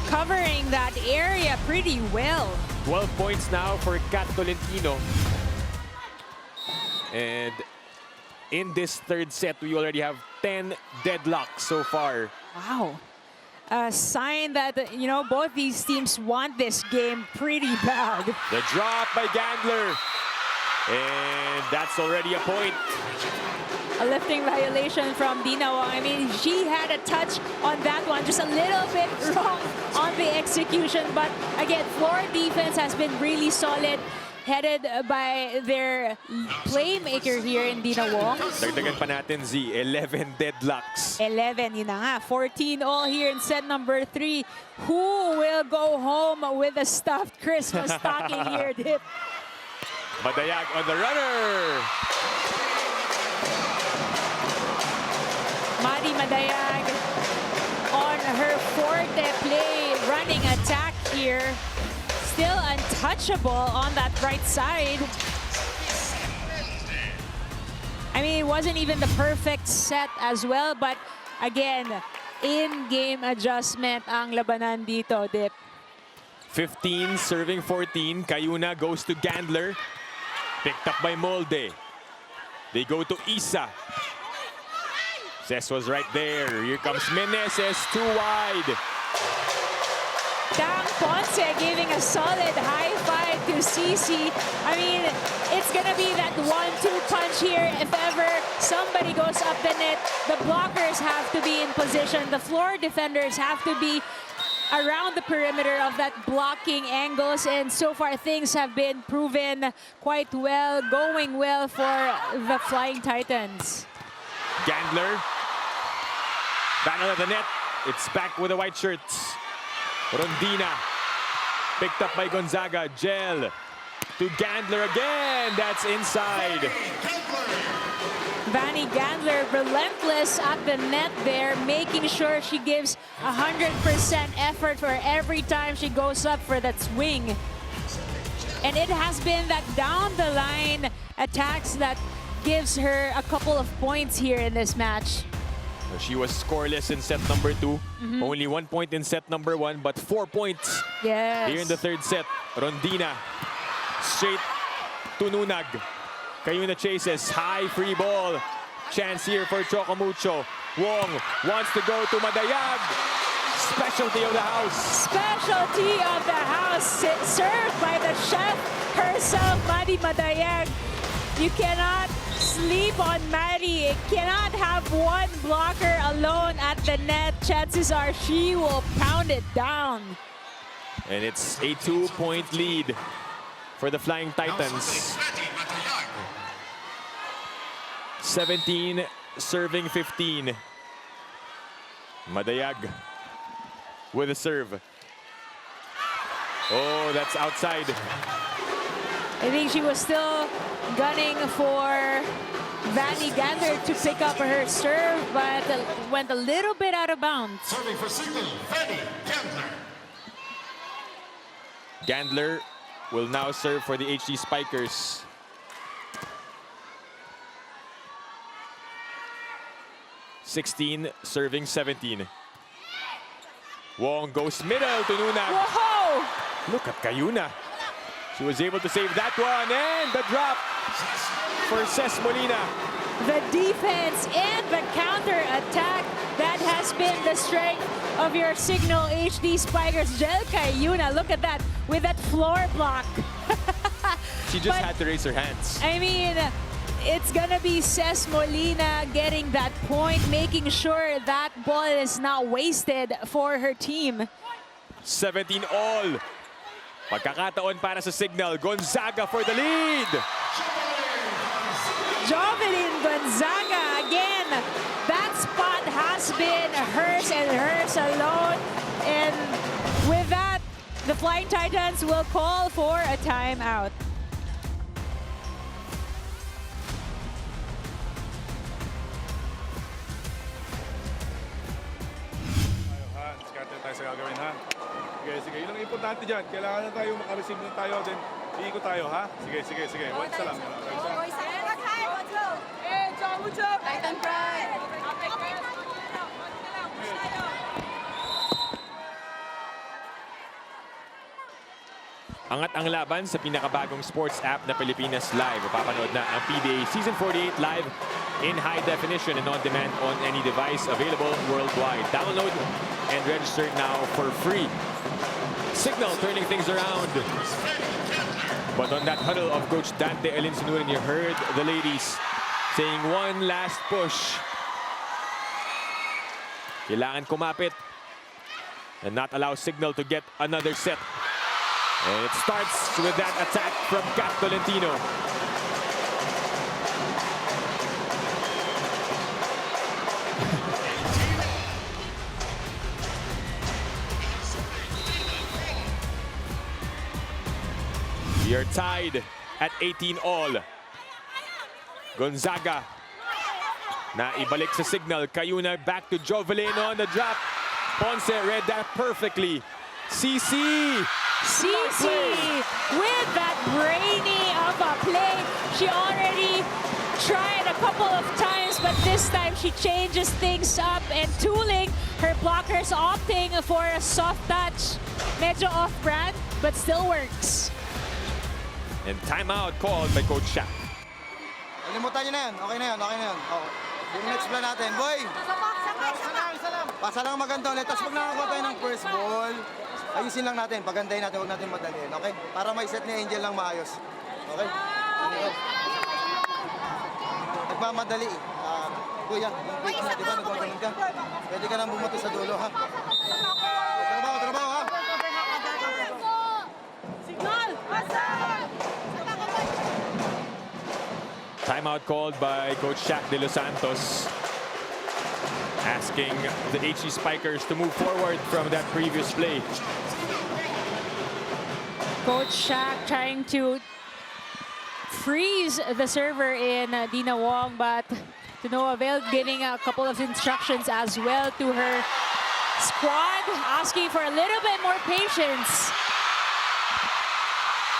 Speaker 3: covering that area pretty well.
Speaker 2: 12 points now for Kat Tolentino. And in this third set, we already have 10 deadlocks so far.
Speaker 3: Wow. A sign that, you know, both these teams want this game pretty bad.
Speaker 2: The drop by Gandler. And that's already a point.
Speaker 3: A lifting violation from Dina Wong. I mean, she had a touch on that one, just a little bit wrong on the execution. But again, floor defense has been really solid, headed by their playmaker here in Dina Wong.
Speaker 2: Dagdagan pa natin, Z, 11 deadlocks.
Speaker 3: 11, yun na nga. 14 all here in set number 3. Who will go home with a stuffed Christmas stocking here, Dip?
Speaker 2: Madayag on the runner.
Speaker 3: Madi Madayag on her forte play, running attack here. Still untouchable on that right side. I mean, it wasn't even the perfect set as well, but again, in-game adjustment ang labanan dito, Dip.
Speaker 2: 15 serving 14. Cayuna goes to Gandler. Picked up by Molde. They go to Isa. Cess was right there. Here comes Meneses, too wide.
Speaker 3: Dang Ponce giving a solid high five to CC. I mean, it's gonna be that 1-2 punch here. If ever somebody goes up the net, the blockers have to be in position. The floor defenders have to be around the perimeter of that blocking angles, and so far things have been proven quite well, going well for the Flying Titans.
Speaker 2: Gandler. Battle at the net. It's back with the white shirts. Rondina. Picked up by Gonzaga. Gel to Gandler again. That's inside.
Speaker 3: Vanny Gandler relentless at the net there, making sure she gives 100% effort for every time she goes up for that swing. And it has been that down the line attacks that gives her a couple of points here in this match.
Speaker 2: She was scoreless in set number 2. Only 1 point in set number 1, but 4 points
Speaker 3: Yes.
Speaker 2: here in the third set. Rondina straight to Nunag. Cayuna chases, high free ball. Chance here for Choco Mucho. Wong wants to go to Madayag. Specialty of the house.
Speaker 3: Specialty of the house, served by the chef herself, Madi Madayag. You cannot sleep on Madi. Cannot have one blocker alone at the net. Chances are she will pound it down.
Speaker 2: And it's a 2-point lead for the Flying Titans. 17 serving 15. Madayag with a serve. Oh, that's outside.
Speaker 3: I think she was still gunning for Vanny Gandler to pick up her serve, but went a little bit out of bounds.
Speaker 7: Serving for Cignal, Vanny Gandler.
Speaker 2: Gandler will now serve for the HD Spikers. (16) serving 17. Wong goes middle to Nunag.
Speaker 3: Whoa!
Speaker 2: Look at Cayuna. She was able to save that one, and the drop for Ces Molina.
Speaker 3: The defense and the counter attack, that has been the strength of your Cignal HD Spikers. Jel Cayuna, look at that, with that floor block.
Speaker 2: She just had to raise her hands.
Speaker 3: I mean, it's gonna be Ces Molina getting that point, making sure that ball is not wasted for her team.
Speaker 2: 17 all. Pagkakataon para sa Cignal. Gonzaga for the lead.
Speaker 3: Jovelyn Gonzaga again. That spot has been hers and hers alone. And with that, the Flying Titans will call for a timeout.
Speaker 8: Scatter tayo sa gagawin, ha? Sige, sige. Yun ang importante dyan. Kailangan na tayo makareceive na tayo, then iikot tayo, ha? Sige, sige, sige. One isa lang.
Speaker 5: Titan Pride!
Speaker 2: Angat ang laban sa pinakabagong sports app na Pilipinas Live. Mapapanood na ang PBA Season 48 live in high definition and on demand on any device available worldwide. Download and register now for free. Cignal turning things around. But on that huddle of Coach Dante Alinsunurin, you heard the ladies saying one last push. Kailangan kumapit and not allow Cignal to get another set. And it starts with that attack from Kat Tolentino. We are tied at 18 all. Gonzaga na ibalik sa Cignal. Cayuna back to Jovelino on the drop. Ponce read that perfectly. CC!
Speaker 3: Cici with that brainy of a play. She already tried a couple of times, but this time she changes things up and tooling her blockers, opting for a soft touch. Medyo off-brand, but still works.
Speaker 2: And timeout called by Coach Shaq.
Speaker 9: Kalimutan nyo na yan. Okay na yan, okay na yan. Oh. Yung next plan natin, boy! Pasa lang maganda ulit. Tapos pag nakakuha tayo ng first ball, ayusin lang natin, pagandahin natin, huwag natin madaliin, okay? Para may set ni Angel lang maayos. Okay? Nagmamadali eh. Kuya, yung break na, di ba? Nagmagaling ka. Pwede ka nang bumuto sa dulo, ha? Trabaho, trabaho, ha?
Speaker 4: Signal!
Speaker 2: Timeout called by Coach Shaq de Los Santos, asking the HD Spikers to move forward from that previous play.
Speaker 3: Coach Shaq trying to freeze the server in Dina Wong, but to no avail, giving a couple of instructions as well to her squad, asking for a little bit more patience.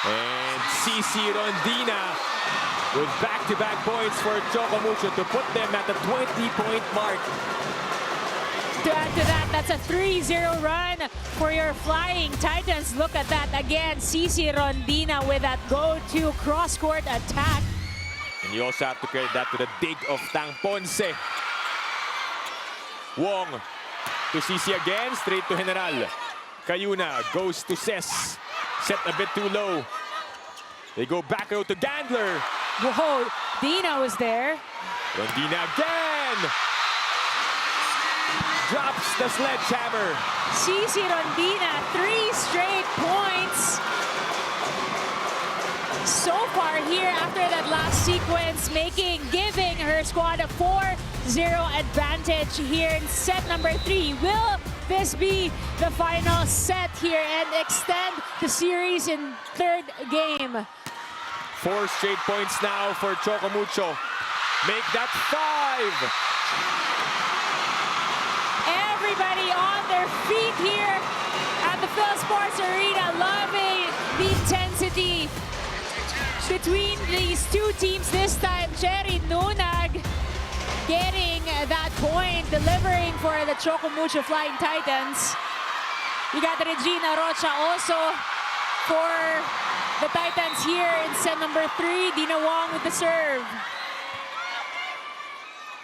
Speaker 2: And CC Rondina with back-to-back points for Choco Mucho to put them at the 20-point mark.
Speaker 3: To add to that, that's a 3-0 run for your Flying Titans. Look at that again. Cici Rondina with that go-to cross-court attack.
Speaker 2: And you also have to credit that to the dig of Tang Ponce. Wong to CC again, straight to General. Cayuna goes to Ses. Set a bit too low. They go back out to Gandler.
Speaker 3: Whoa, Dina was there.
Speaker 2: Rondina again. Drops the sledgehammer.
Speaker 3: Cici Rondina, 3 straight points. So far here after that last sequence, giving her squad a 4-0 advantage here in set number 3. Will this be the final set here and extend the series in third game?
Speaker 2: 4 straight points now for Choco Mucho. Make that 5.
Speaker 3: Everybody on their feet here at the Phil Sports Arena, loving the intensity between these two teams this time. Cherry Nunag getting that point, delivering for the Choco Mucho Flying Titans. You got Regina Rocha also for the Titans here in set number 3. Dina Wong with the serve.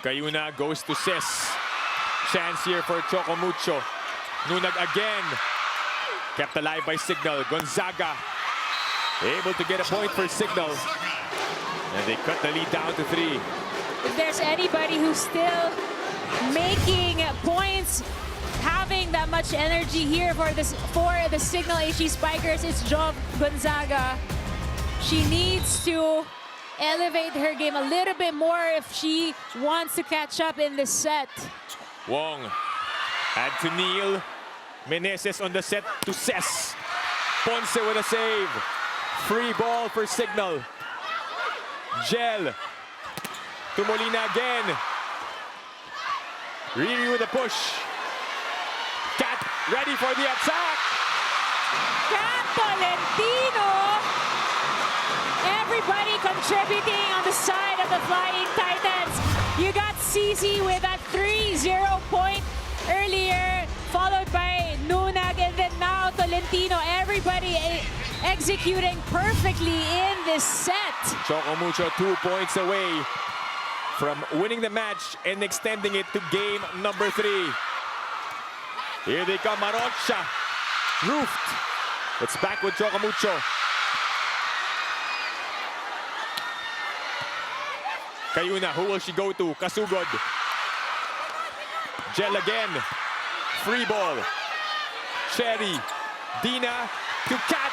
Speaker 2: Cayuna goes to Sis. Chance here for Choco Mucho. Nunag again. Kept alive by Cignal. Gonzaga able to get a point for Cignal. And they cut the lead down to 3.
Speaker 3: If there's anybody who's still making points, having that much energy here for the Cignal HD Spikers, it's Jov Gonzaga. She needs to elevate her game a little bit more if she wants to catch up in this set.
Speaker 2: Wong had to kneel. Meneses on the set to Ses. Ponce with a save. Free ball for Cignal. Gel to Molina again. Riri with a push. Cat ready for the attack.
Speaker 3: Cat Tolentino. Everybody contributing on the side of the Flying Titans. You got Cici with that 3-0 point earlier, followed by Nunag, and then now Tolentino. Everybody executing perfectly in this set.
Speaker 2: Choco Mucho 2 points away from winning the match and extending it to game number 3. Here they come, Marocha. Roofed. It's back with Choco Mucho. Cayuna, who will she go to? Kasugod. Gel again. Free ball. Cherry. Dina to Cat.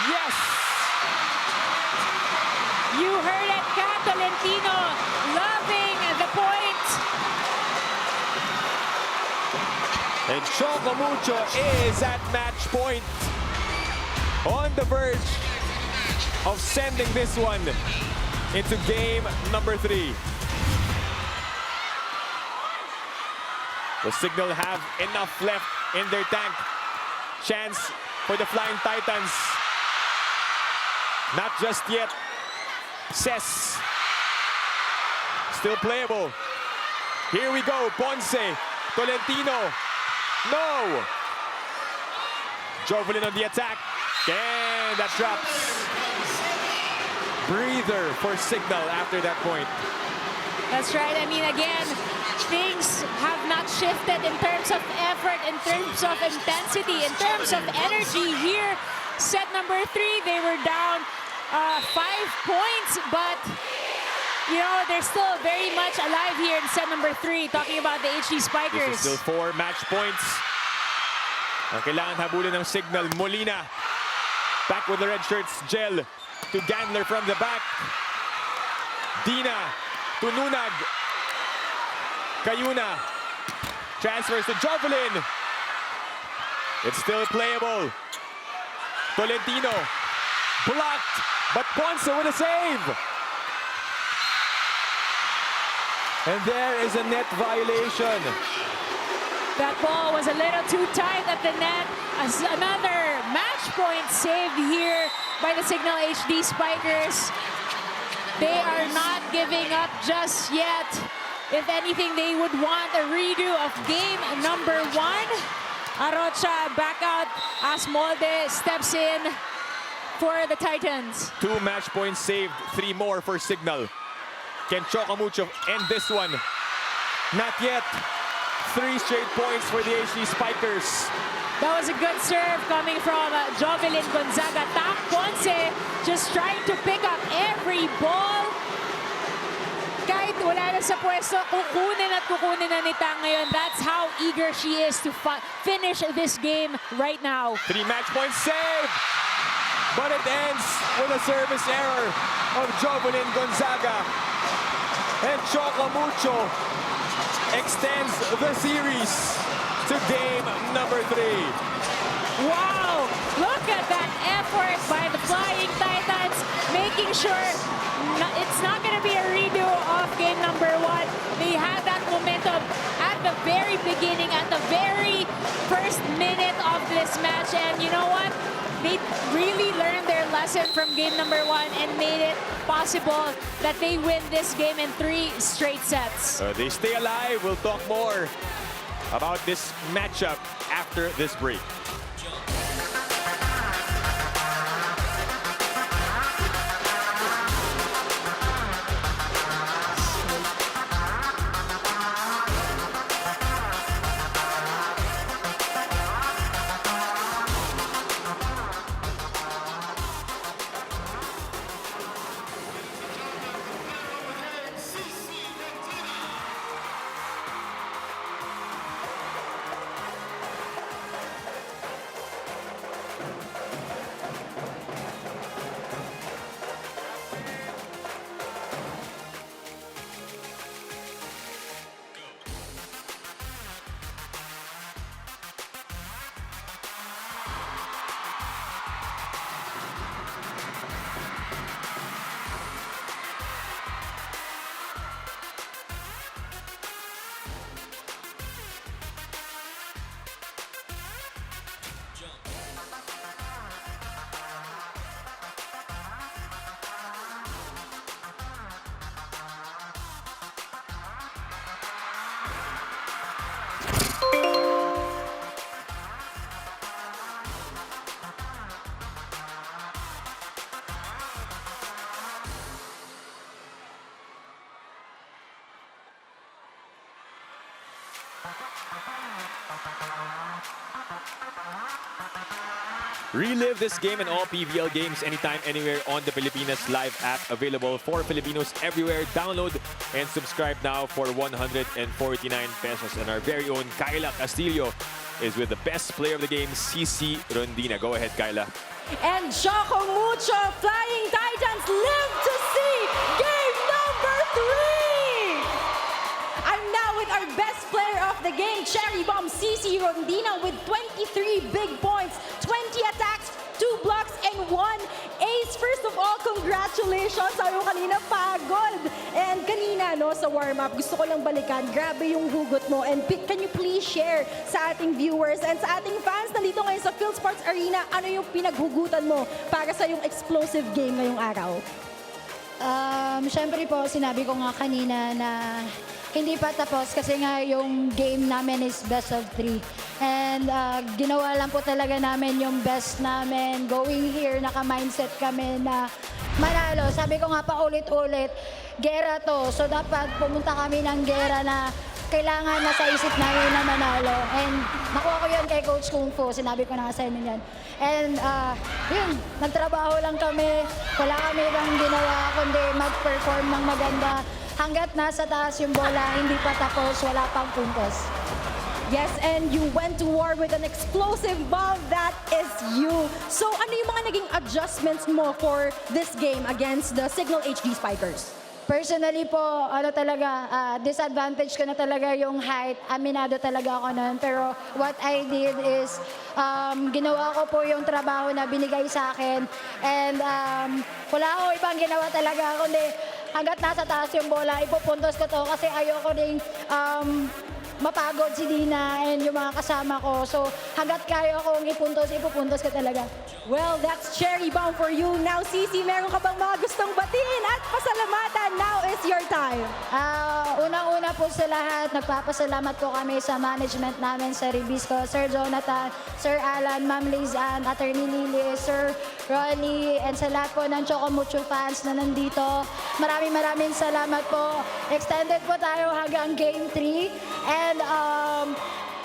Speaker 2: Yes!
Speaker 3: You heard it, Cat Tolentino loving the point.
Speaker 2: And Choco Mucho is at match point. On the verge of sending this one into game number 3. The Cignal have enough left in their tank. Chance for the Flying Titans. Not just yet. Cess. Still playable. Here we go. Ponce. Tolentino. No. Jovelin on the attack. And that drops. Breather for Cignal after that point.
Speaker 3: That's right. I mean, again, things have not shifted in terms of effort, in terms of intensity, in terms of energy here. Set number 3, they were down 5 points, but you know, they're still very much alive here in set number 3, talking about the HD Spikers.
Speaker 2: This is still 4 match points. Ang kailangan habulin ng Cignal. Molina. Back with the red shirts. Gel to Gandler from the back. Dina to Nunag. Cayuna. Transfers to Jovelin. It's still playable. Tolentino. Blocked. But Ponce with a save. And there is a net violation.
Speaker 3: That ball was a little too tight at the net. As another match point saved here by the Cignal HD Spikers. They are not giving up just yet. If anything, they would want a redo of game number 1. Arocha back out as Molde steps in for the Titans.
Speaker 2: 2 match points saved, 3 more for Cignal. Can Choco Mucho end this one? Not yet. 3 straight points for the HD Spikers.
Speaker 3: That was a good serve coming from Jovelin Gonzaga. Tam Ponce just trying to pick up every ball. Kahit wala na sa pwesto, kukunin na ni Tang ngayon. That's how eager she is to finish this game right now.
Speaker 2: 3 match points saved. But it ends with a service error of Jovelin Gonzaga. And Choco Mucho extends the series to game number 3.
Speaker 3: Wow! Look at that effort by the Flying Titans, making sure it's not going to be a redo of game number 1. They had that momentum at the very beginning, at the very first minute of this match. And you know what? They really learned their lesson from game number 1 and made it possible that they win this game in 3 straight sets.
Speaker 2: They stay alive. We'll talk more about this matchup after this break. Relive this game and all PVL games anytime, anywhere on the Pilipinas Live app, available for Filipinos everywhere. Download and subscribe now for 149 pesos. And our very own Kyla Castillo is with the best player of the game, CC Rondina. Go ahead, Kyla.
Speaker 4: And Choco Mucho Flying Titans live to see game number 3! I'm now with our best player of the game, Cherry Bomb CC Rondina, with 23 big points, 20 attacks, 2 blocks, and 1 ace. First of all, congratulations! Sabi mo kanina, pagod! And kanina, no, sa warm-up, gusto ko lang balikan, grabe yung hugot mo. And can you please share sa ating viewers and sa ating fans na dito ngayon sa PhilSports Arena, ano yung pinaghugutan mo para sa yung explosive game ngayong araw?
Speaker 10: Siyempre po, sinabi ko nga kanina na hindi pa tapos kasi nga yung game namin is best of 3. And ginawa lang po talaga namin yung best namin. Going here, naka-mindset kami na manalo. Sabi ko nga pa ulit-ulit, gera to. So dapat pumunta kami ng gera na kailangan na sa isip namin na manalo. And nakuha ko yun kay Coach Kung Fu. Sinabi ko na nga sa inyo yan. And yun, nagtrabaho lang kami. Wala kami bang ginawa kundi mag-perform ng maganda. Hanggat nasa taas yung bola, hindi pa tapos, wala pang puntos.
Speaker 4: Yes, and you went to war with an explosive bomb. That is you. So ano yung mga naging adjustments mo for this game against the Cignal HD Spikers?
Speaker 10: Personally po, ano talaga, disadvantage ko na talaga yung height. Aminado talaga ako nun. Pero what I did is, ginawa ko po yung trabaho na binigay sa akin. And wala ako ibang ginawa talaga, kundi hanggat nasa taas yung bola, ipupuntos ko to kasi ayoko ding mapagod si Dina and yung mga kasama ko. So hanggat kaya kong ipupuntos ko talaga.
Speaker 4: Well, that's cherry bomb for you. Now, Cici, meron ka bang mga gustong batiin at pasalamatan? Now is your time.
Speaker 10: Unang-una po sa lahat, nagpapasalamat po kami sa management namin sa Ribisco, Sir Jonathan, Sir Alan, Ma'am Lizanne, Attorney Lily, Sir Ronnie, and sa lahat po ng Choco Mucho fans na nandito. Maraming salamat po. Extended po tayo hanggang Game 3. And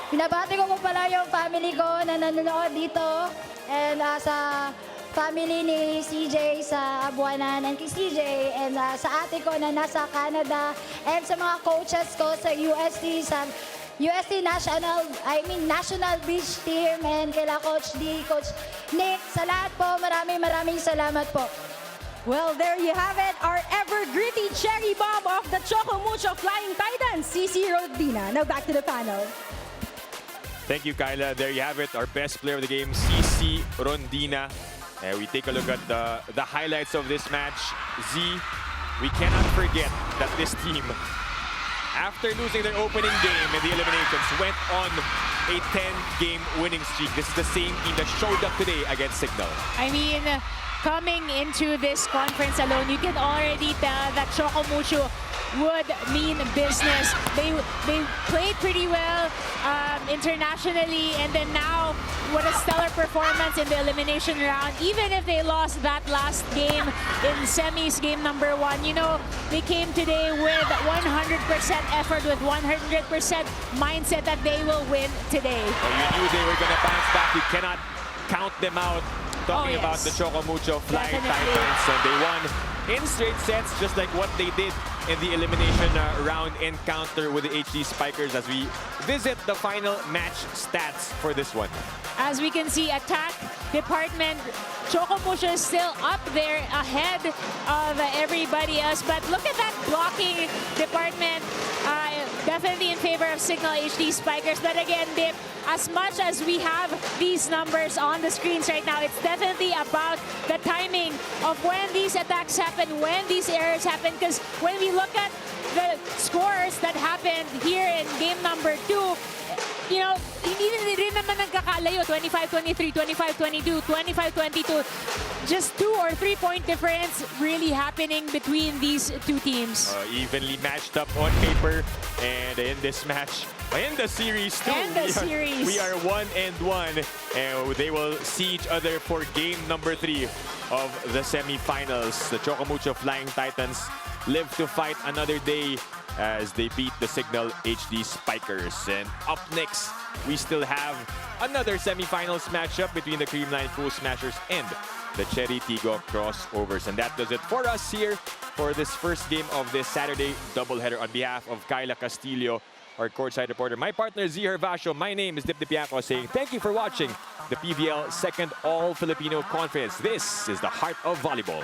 Speaker 10: binabati ko po pala yung family ko na nanonood dito. And sa family ni CJ sa Abuanan and kay CJ. And sa ate ko na nasa Canada. And sa mga coaches ko sa UST, sa UST National Beach Team. And kila Coach D, Coach Nick. Sa lahat po, maraming salamat po.
Speaker 4: Well, there you have it, our ever-gritty cherry bomb of the Choco Mucho Flying Titans, Cici Rodina. Now back to the panel.
Speaker 2: Thank you, Kyla. There you have it, our best player of the game, Cici Rondina. And we take a look at the highlights of this match. Z, we cannot forget that this team, after losing their opening game in the eliminations, went on a 10-game winning streak. This is the same team that showed up today against Cignal.
Speaker 3: I mean, coming into this conference alone, you can already tell that Choco Mucho would mean business. They played pretty well internationally, and then now what a stellar performance in the elimination round. Even if they lost that last game in semis, game number 1, you know, they came today with 100% effort, with 100% mindset that they will win today.
Speaker 2: Well, you knew they were going to bounce back. You cannot count them out. Talking about the Choco Mucho Flying Titans, and they won in straight sets, just like what they did in the elimination round encounter with the HD Spikers, as we visit the final match stats for this one.
Speaker 3: As we can see, attack department, Choco Mucho is still up there ahead of everybody else. But look at that blocking department, definitely in favor of Cignal HD Spikers. But again, Dip, as much as we have these numbers on the screens right now, it's definitely about the timing of when these attacks happen, when these errors happen. Because when we look at the scores that happened here in game number 2, you know, hindi rin naman nagkakalayo. 25-23, 25-22, 25-22. Just 2 or 3 point difference really happening between these two teams.
Speaker 2: Evenly matched up on paper, and in this match, in the series too, we are 1-1, and they will see each other for game number 3 of the semifinals. The Choco Mucho Flying Titans live to fight another day as they beat the Cignal HD Spikers. And up next, we still have another semifinals matchup between the Creamline Pool Smashers and the Cherry Tigo Crossovers. And that does it for us here for this first game of this Saturday doubleheader. On behalf of Kyla Castillo, our courtside reporter, my partner Z Hervasio, my name is Dip Dipiaco, saying thank you for watching the PVL second All-Filipino Conference. This is the heart of volleyball.